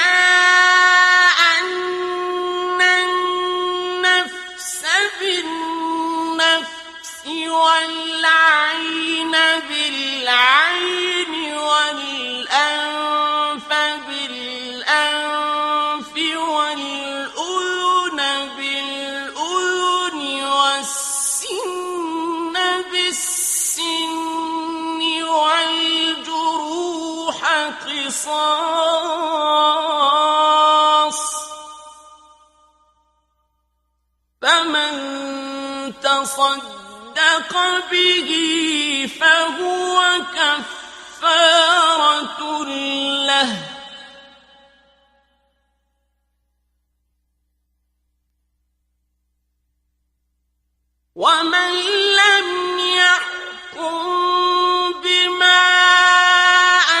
أَنَّ النَّفْسَ بِالنَّفْسِ وَالْعَيْنَ بِالْعَيْنِ وَالْأَنفَ بِالْأَنفِ وَالْأُذُنَ بِالْأُذُنِ وَالسِّنَّ بِالسِّنِّ وَالْجُرُوحَ قصاص فمن تصدق به فهو كفارة له ومن لم يحكم بما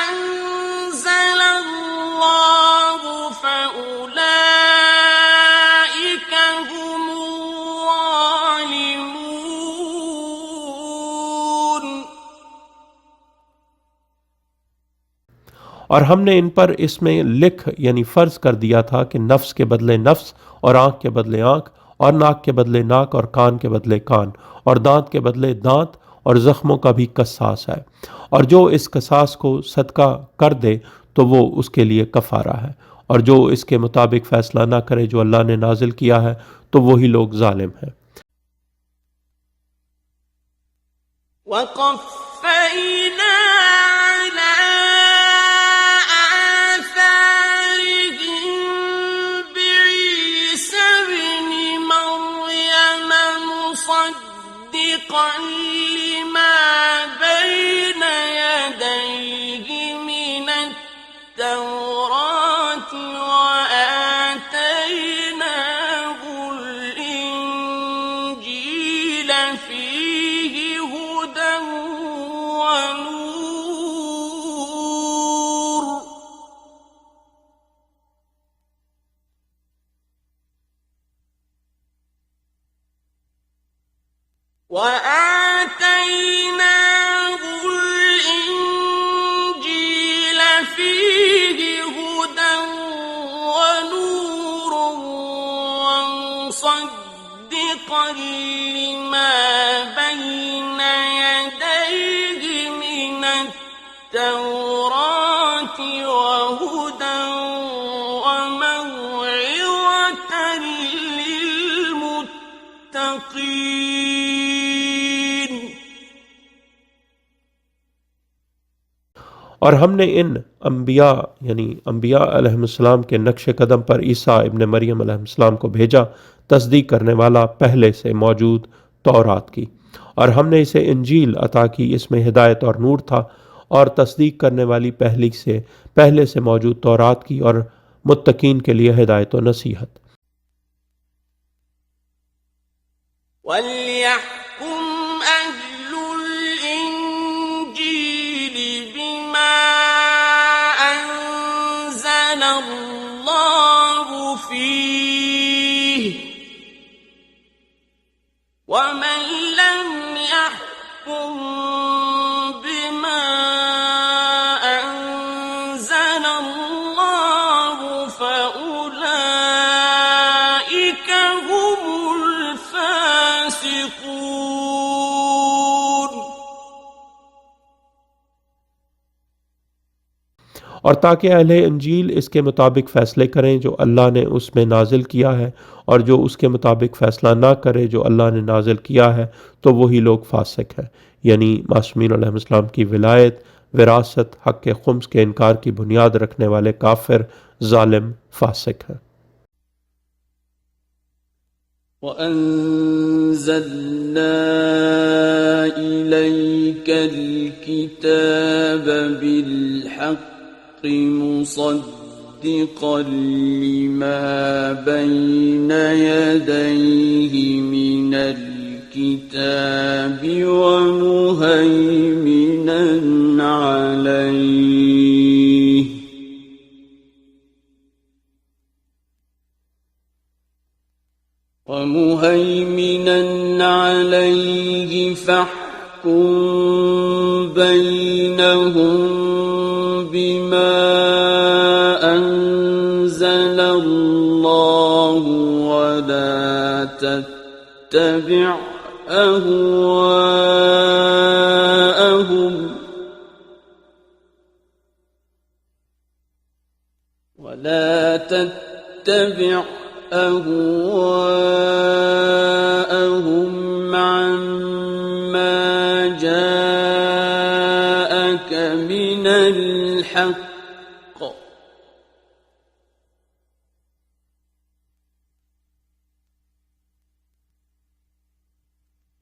أنزل الله فأولئك هم الظالمون. और हमने इन पर इसमें लिख यानी फ़र्ज कर दिया था कि नफ्स के बदले नफ्स और आँख के बदले आँख और नाक के बदले नाक और कान के बदले कान और दांत के बदले दांत और ज़ख्मों का भी कसास है, और जो इस कसास को सदका कर दे तो वो उसके लिए कफ़ारा है, और जो इसके मुताबिक फ़ैसला ना करे जो अल्लाह ने नाजिल किया है तो वही लोग ज़ालिम हैं। وقفينا على مصدقا لما بين يديه من التوراة وآتيناه الإنجيل فيه هدى ونور وآتيناه الإنجيل فيه هدى ونور ومصدقا لما بين يديه من التوراة وهدى وموعظة للمتقين. और हमने इन अम्बिया यानी अम्बिया अलैहिस्सलाम के नक्श कदम पर ईसा इब्न मरियम अलैहिस्सलाम को भेजा, तस्दीक करने वाला पहले से मौजूद तौरात की, और हमने इसे इंजील अता की, इसमें हिदायत और नूर था, और तस्दीक करने वाली पहले से मौजूद तौरात की, और मुत्तकीन के लिए हिदायत और नसीहत। وَلْيَحْكُمْ أَهْلُ الْإِنجِيلِ بِمَا أَنزَلَ اللَّهُ فِيهِ وَمَنْ لَمْ يَحْكُمْ بِمَا أَنزَلَ اللَّهُ فَأُولَئِكَ هُمُ الْفَاسِقُونَ. और ताकि अहले इंजील इसके मुताबिक फ़ैसले करें जो अल्लाह ने उसमें नाजिल किया है, और जो उसके मुताबिक फ़ैसला ना करे जो अल्लाह ने नाजिल किया है तो वही लोग फासिक हैं, यानी मासूमीन अलैहिस्सलाम की विलायत, विरासत, हक़ के खुम्स के इनकार की बुनियाद रखने वाले काफिर, ज़ालिम, फासिक हैं। وَأَنزَلْنَا إِلَيْكَ الْكِتَابَ بِالْحَقِّ مُصَدِّقًا لِمَا بَيْنَ يَدَيْهِ مِنَ الْكِتَابِ وَمُهَيْمِنًا عليه فاحكم بينهم بما أنزل الله ولا تتبع أهواءهم عما جاءك من الحق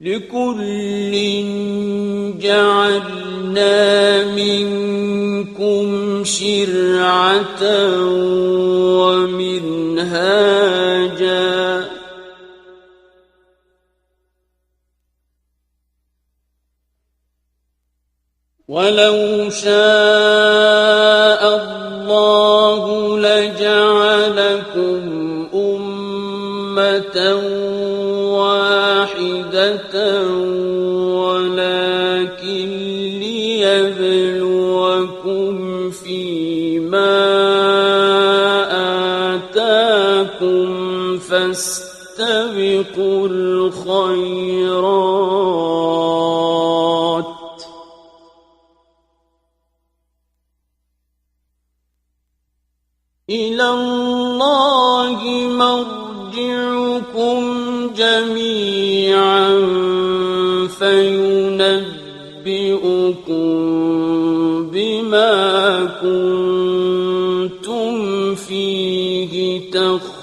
لكل جعلنا منكم شرعة ومنهاجا ولو شاء الله لجعلكم أمة واحدة ولكن ليبلوكم فيما آتاكم فاستبقوا الخيرات إلى الله مرجعكم جميعا فينبئكم بما كنتم فيه تختلفون.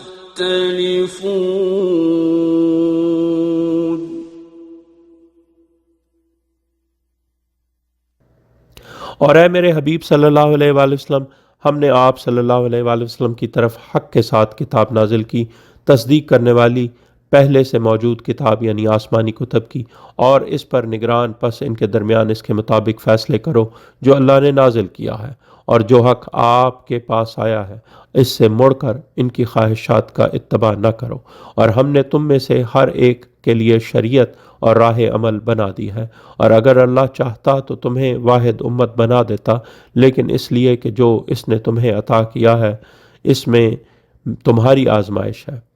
और ऐ मेरे हबीब सल्लल्लाहु अलैहि वसल्लम, हमने आप सल्लल्लाहु अलैहि वसल्लम की तरफ हक़ के साथ किताब नाजिल की, तस्दीक करने वाली पहले से मौजूद किताब यानी आसमानी कुतब की, और इस पर निगरान, पस इनके दरमियान इसके मुताबिक फ़ैसले करो जो अल्लाह ने नाजिल किया है, और जो हक़ आपके पास आया है इससे मुड़कर इनकी ख्वाहिशात का इत्तबा न करो। और हमने तुम में से हर एक के लिए शरीयत और राह अमल बना दी है, और अगर अल्लाह चाहता तो तुम्हें वाहिद उम्मत बना देता, लेकिन इसलिए कि जो इसने तुम्हें अता किया है इसमें तुम्हारी आजमाइश है,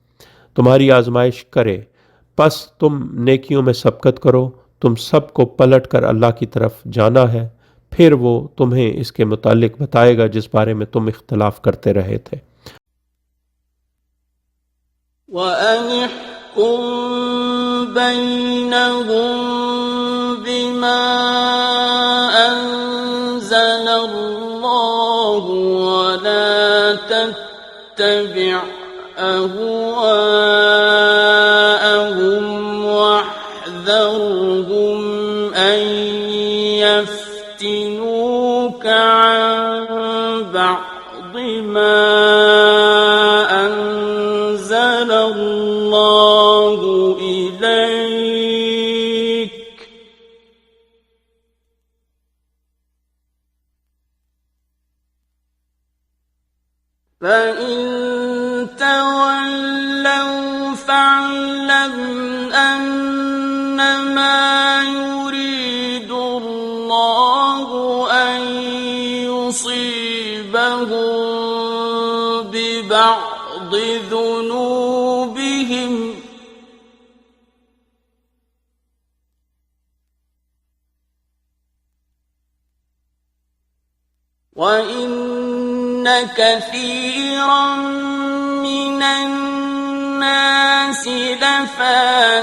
तुम्हारी आजमाइश करे, पस तुम नेकियों में सबकत करो। तुम सबको पलट कर अल्लाह की तरफ जाना है, फिर वो तुम्हें इसके मुतालिक बताएगा जिस बारे में तुम इख्तिलाफ करते रहे थे। وَأَنِحْكُم بَيْنَهُم بِمَا أَنزَلَ اللَّهُ وَلَا تَتَّبِعْ أَهْوَاءَهُمْ وَاحْذَرْهُمْ أَن يَفْتِنُوكَ عَن بَعْضِ مَا أَنزَلَ اللَّهُ إِلَيْكَ فَإِن تَوَلَّوْا فَاعْلَمْ أَنَّمَا يُرِيدُ اللَّهُ أَن يُصِيبَهُم بِبَعْضِ ذُنُوبِهِمْ وَإِنَّ كَثِيرًا مِّنَ النَّاسِ لَفَاسِقُونَ।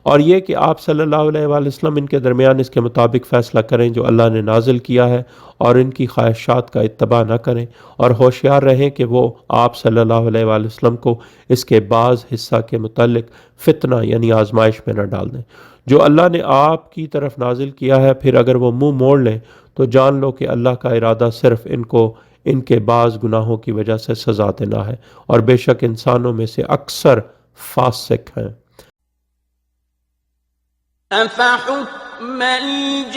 और ये कि आप सल्लल्लाहु अलैहि वसल्लम इनके दरमियान इसके मुताबिक फ़ैसला करें जो अल्लाह ने नाजिल किया है, और इनकी ख्वाहिशात का इत्तबा न करें, और होशियार रहें कि वो आप सल्लल्लाहु अलैहि वसल्लम को इसके बाज़ हिस्सा के मुतालिक फ़ितना यानी आजमाइश में न डाल दें जो अल्लाह ने आपकी तरफ नाजिल किया है। फिर अगर वो मुँह मोड़ लें तो जान लो कि अल्लाह का इरादा सिर्फ़ इनको इनके बाज़ गुनाहों की वजह से सज़ा देना है, और बेशक इंसानों में से अक्सर फासिक हैं। أَفَحُكْمَ الْجَاهِلِيَّةِ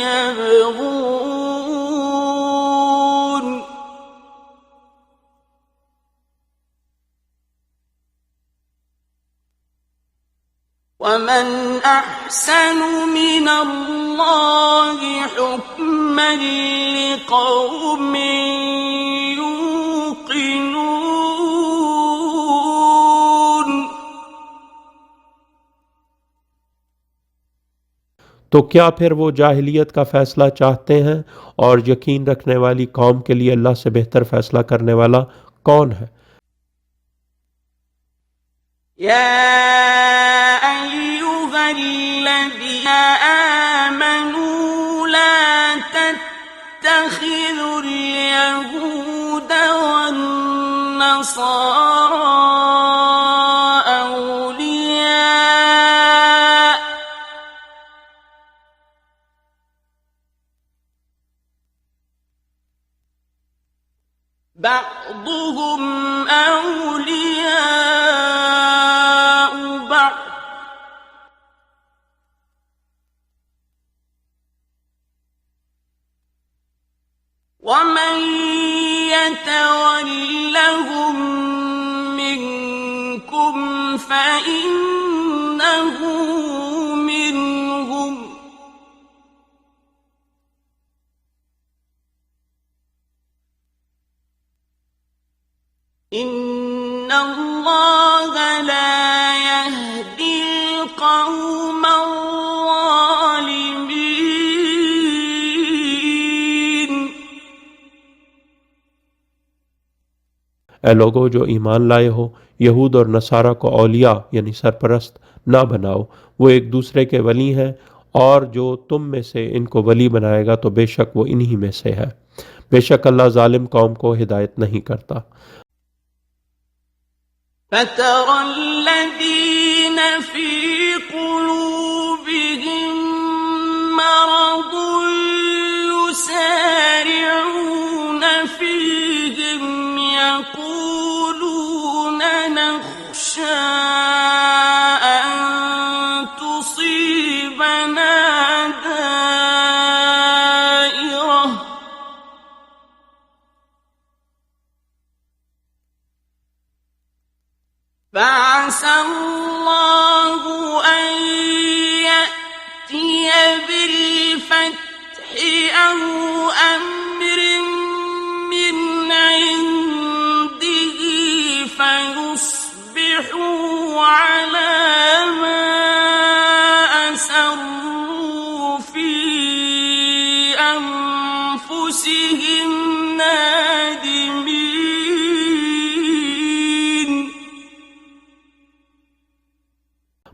يَبْغُونَ وَمَنْ أَحْسَنُ مِنَ اللَّهِ حُكْمًا لِقَوْمٍ يُوقِنُونَ। तो क्या फिर वो जाहिलियत का फ़ैसला चाहते हैं, और यकीन रखने वाली कौम के लिए अल्लाह से बेहतर फ़ैसला करने वाला कौन है? يا أيها الذين آمنوا لا تتخذوا اليهود النصارى أولياء بعضهم أولياء بعض ومن يتولهم منكم فإنه منهم إن الله لا يهدي القوم الظالمين ए लोगो जो ईमान लाए हो, यहूद और नसारा को औलिया यानी सरपरस्त ना बनाओ, वो एक दूसरे के वली हैं, और जो तुम में से इनको वली बनाएगा तो बेशक वो इन्हीं में से है। बेशक अल्लाह जालिम कौम को हिदायत नहीं करता। فترى الذين في قلوبهم مرض يسارعون فيهم يقولون نخشى أن تصيبنا دائرة فعسى الله أن يأتي بالفتح أو أمر من عنده فيصبحوا على ما أسروا في أنفسهم نادمين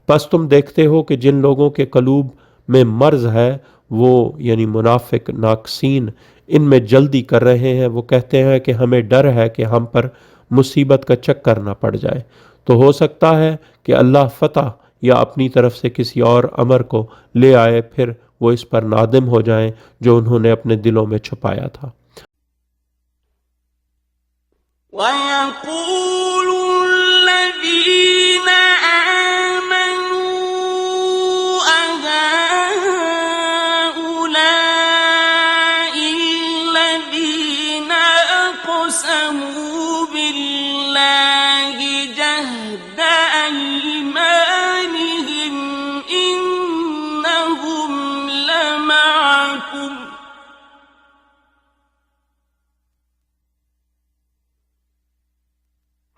बस तुम देखते हो कि जिन लोगों के कलूब में मर्ज है, वो यानी मुनाफिक नाकसीन इनमें जल्दी कर रहे हैं। वो कहते हैं कि हमें डर है कि हम पर मुसीबत का चक्कर ना पड़ जाए। तो हो सकता है कि अल्लाह फतह या अपनी तरफ से किसी और अमर को ले आए, फिर वो इस पर नादिम हो जाएं जो उन्होंने अपने दिलों में छुपाया था। ويقول الذين آمنوا أهؤلاء الذين أقسموا بالله جهد أيمانهم إنهم لمعكم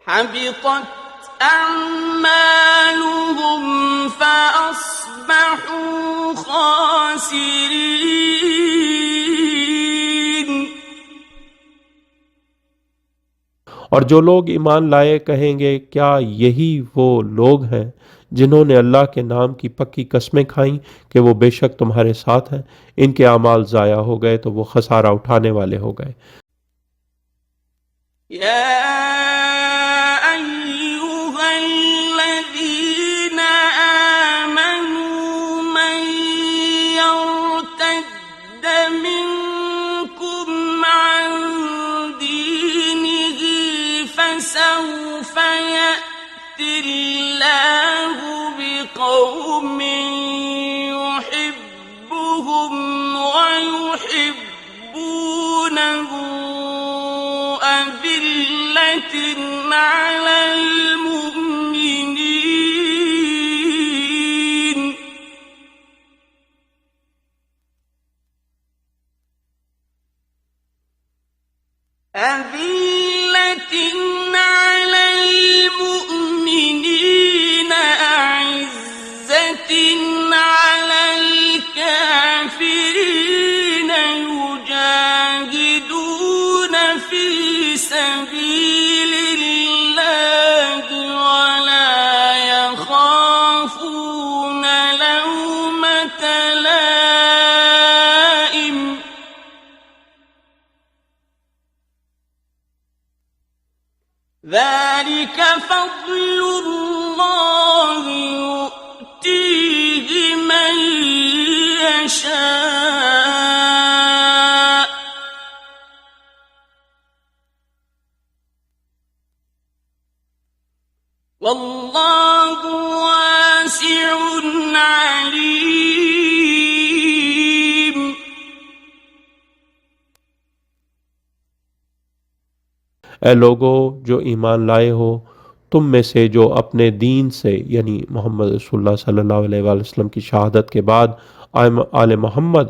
حبطت أعمالهم فأصبحوا خاسرين। और जो लोग ईमान लाए कहेंगे, क्या यही वो लोग हैं जिन्होंने अल्लाह के नाम की पक्की कस्में खाईं कि वो बेशक तुम्हारे साथ हैं? इनके अमाल ज़ाया हो गए तो वो खसारा उठाने वाले हो गए। سوف يأتي الله بقوم يحبهم ويحبونه أذلة على المؤمنين أذلة على المؤمنين أعزة على الكافرين يجاهدون في سبيل الله ولا يخافون لومة لائم ذلك فضل الله يؤتيه من يشاء والله واسع عليم. ए लोगो जो ईमान लाए हो, तुम में से जो अपने दीन से यानी मोहम्मद रसूलुल्लाह सल्लल्लाहु अलैहि वसल्लम की शहादत के बाद आले मोहम्मद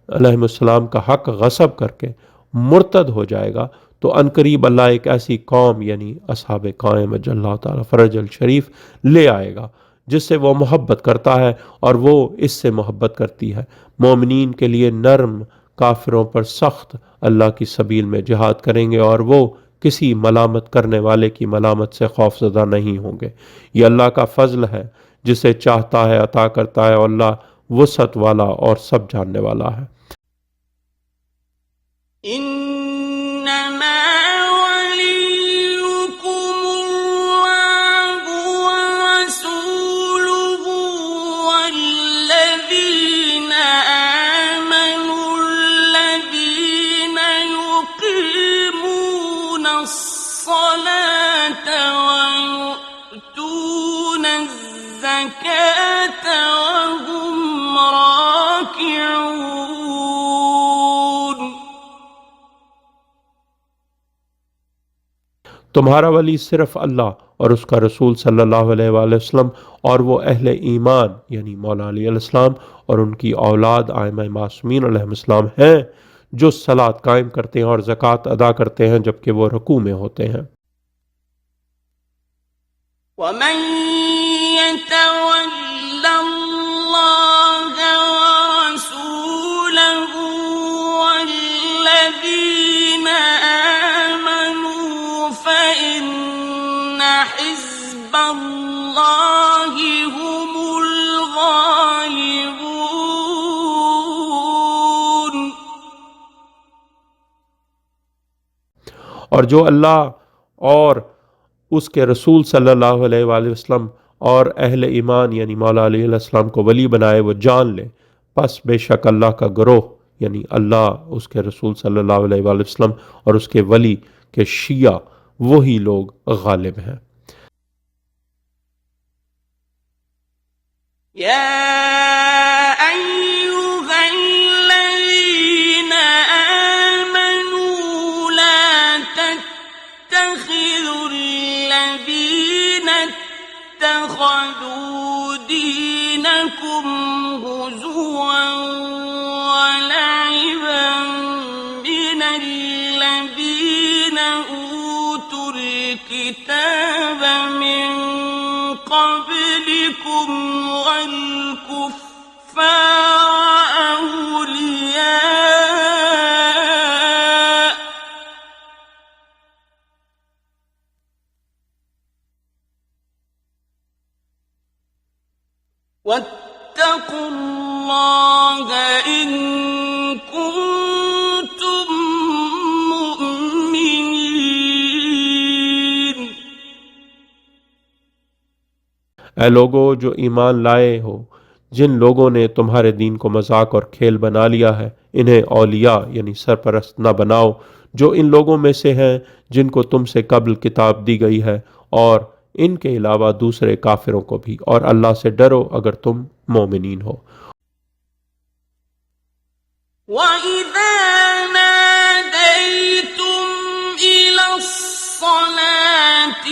अलैहिस्सलाम का हक गसब करके मुर्तद हो जाएगा, तो अनकरीब अल्लाह एक ऐसी कौम यानी असहाब कायम अल्लाह ताला फरजल शरीफ ले आएगा जिससे वो मोहब्बत करता है और वो इससे मोहब्बत करती है। मोमिनीन के लिए नरम, काफिरों पर सख्त अल्लाह की सबील में जिहाद करेंगे और वो किसी मलामत करने वाले की मलामत से खौफज़दा नहीं होंगे। ये अल्लाह का फजल है, जिसे चाहता है अता करता है और अल्लाह वसअत वाला और सब जानने वाला है। इन्नमा वलियुकुमुल्लाहु व रसूलुहु वल्लज़ीना आमनुल्लज़ीना युकीमुनस्सलाता व यु'तूनज़्ज़काता व हुम राकिऊन। तुम्हारा वली सिर्फ अल्लाह और उसका रसूल सल्लल्लाहु अलैहि वसल्लम और वो अहले ईमान यानी मौला अली अलैहिस्सलाम और उनकी औलाद आइमा मासूमीन अलैहिस्सलाम हैं, जो सलात कायम करते हैं और ज़कात अदा करते हैं जबकि वो रुकू में होते हैं। वमन यतवल्लल्लाह व रसूलहु वल्लज़ीना आमनू फइन्न हिज़्बल्लाहि हुमुल गालिबून। और जो अल्लाह और उसके रसूल सल्लल्लाहु अलैहि वसल्लम और अहले ईमान यानी मौला अली अलैहिस्सलाम को वली बनाए वो जान ले, बस बेशक अल्लाह का गिरोह यानी अल्लाह, उसके रसूल सल्लल्लाहु अलैहि वसल्लम और उसके वली के शिया वही लोग गालिब हैं। اتخذوا دينكم هزوا ولعبا من الذين أوتوا الكتاب من قبلكم والكفار أولياء واتقوا الله إن كنتم مؤمنين। ऐ लोगो जो ईमान लाए हो, जिन लोगों ने तुम्हारे दीन को मजाक और खेल बना लिया है, इन्हें औलिया यानी सरपरस्त न बनाओ, जो इन लोगों में से हैं जिनको तुमसे कब्ल किताब दी गई है, और इनके अलावा दूसरे काफिरों को भी, और अल्लाह से डरो अगर तुम मोमिनीन हो। وَإِذَا نَادَيْتُمْ إِلَى الصَّلَاةِ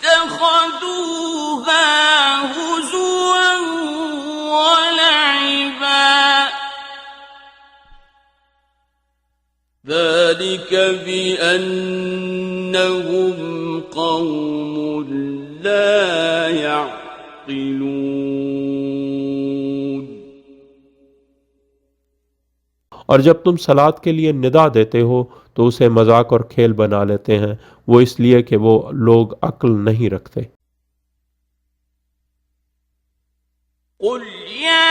اتَّخَذُوهَا هُزُوًا وَلَعِبًا ذَلِكَ بِأَنَّهُمْ قَوْمٌ لَا يَعْقِلُونَ। और जब तुम सलात के लिए निदा देते हो तो उसे मजाक और खेल बना लेते हैं, वो इसलिए कि वो लोग अक्ल नहीं रखते। قُلْ يَا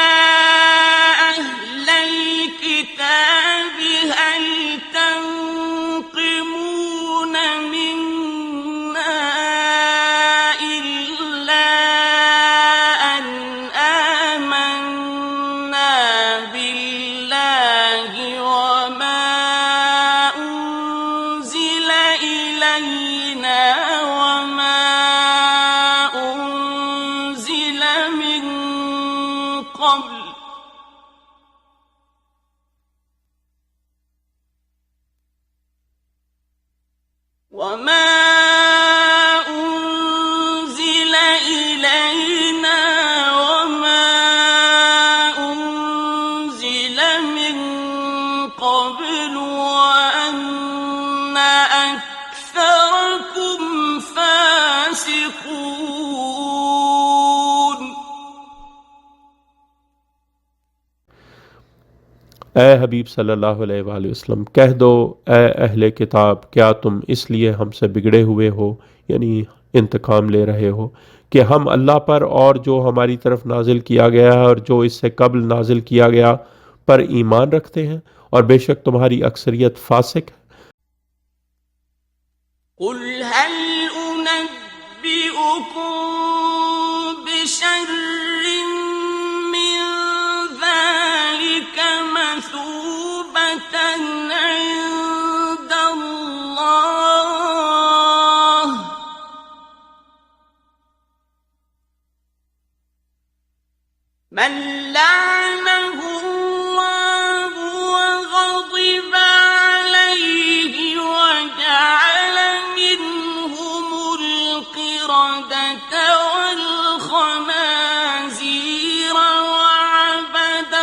أَهْلَ الْكِتَابِ هَلْ تَنقِمُونَ مِنَّا إلينا وما أنزل من قبل وأن أكثركم فاسقون ए हबीब सल्लल्लाहु अलैहि वसल्लम, कह दो ए अहले किताब, क्या तुम इसलिए हमसे बिगड़े हुए हो, यानी इंतकाम ले रहे हो, कि हम अल्लाह पर और जो हमारी तरफ नाजिल किया गया है और जो इससे कबल नाजिल किया गया पर ईमान रखते हैं, और बेशक तुम्हारी अक्सरियत फासिक है। قل هل أنبئكم بشر من ذلك مثوبة عند الله من لعنه الله وغضب عليه وجعل منهم القردة والخنازير وعبد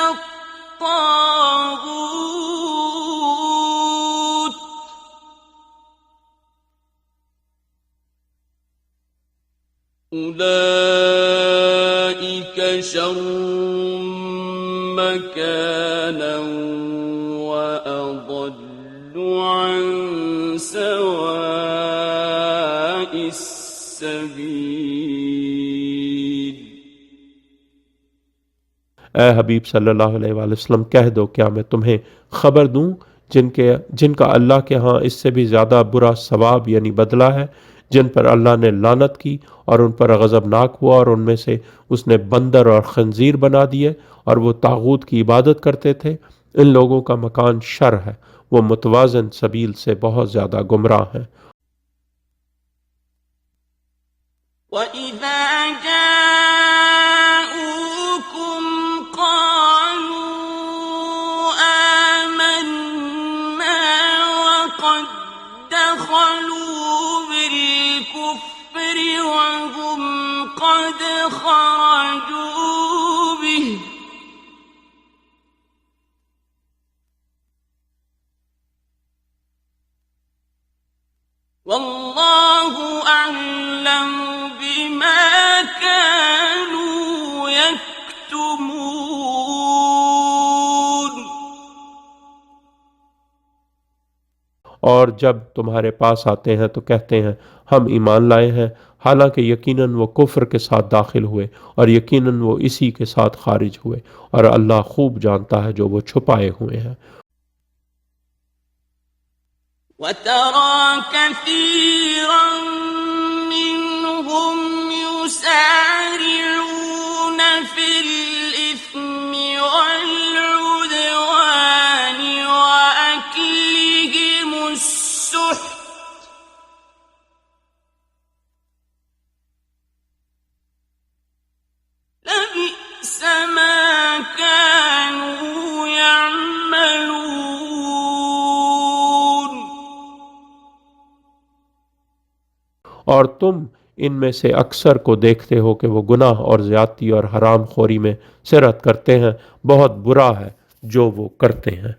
الطاغوت أولئك شر مكانا وأضل عن سواء السبيل ए हबीब सल्लल्लाहु अलैहि वसल्लम, कह दो, क्या मैं तुम्हें खबर दूं जिनका अल्लाह के यहाँ इससे भी ज़्यादा बुरा सवाब यानी बदला है, जिन पर अल्लाह ने लानत की और उन पर गज़बनाक हुआ और उनमें से उसने बंदर और खंजीर बना दिए और वो तागूत की इबादत करते थे। इन लोगों का मकान शर है, वो मुतवाज़न सबील से बहुत ज़्यादा गुमराह हैं। وإذا جاءوكم قالوا آمنا وقد دخلوا بالكفر وهم قد خرجوا به والله أعلم بما كانوا يكتمون और जब तुम्हारे पास आते हैं तो कहते हैं हम ईमान लाए हैं, हालांकि यकीनन वो कुफ्र के साथ दाखिल हुए और यकीनन वो इसी के साथ खारिज हुए, और अल्लाह खूब जानता है जो वो छुपाए हुए हैं। وترى كثيرا منهم يسارعون في الإثم والعدوان وأكلهم السحت لبئس ما كانوا يعملون और तुम इनमें से अक्सर को देखते हो कि वो गुनाह और ज़्यादती और हराम खोरी में सिरत करते हैं। बहुत बुरा है जो वो करते हैं।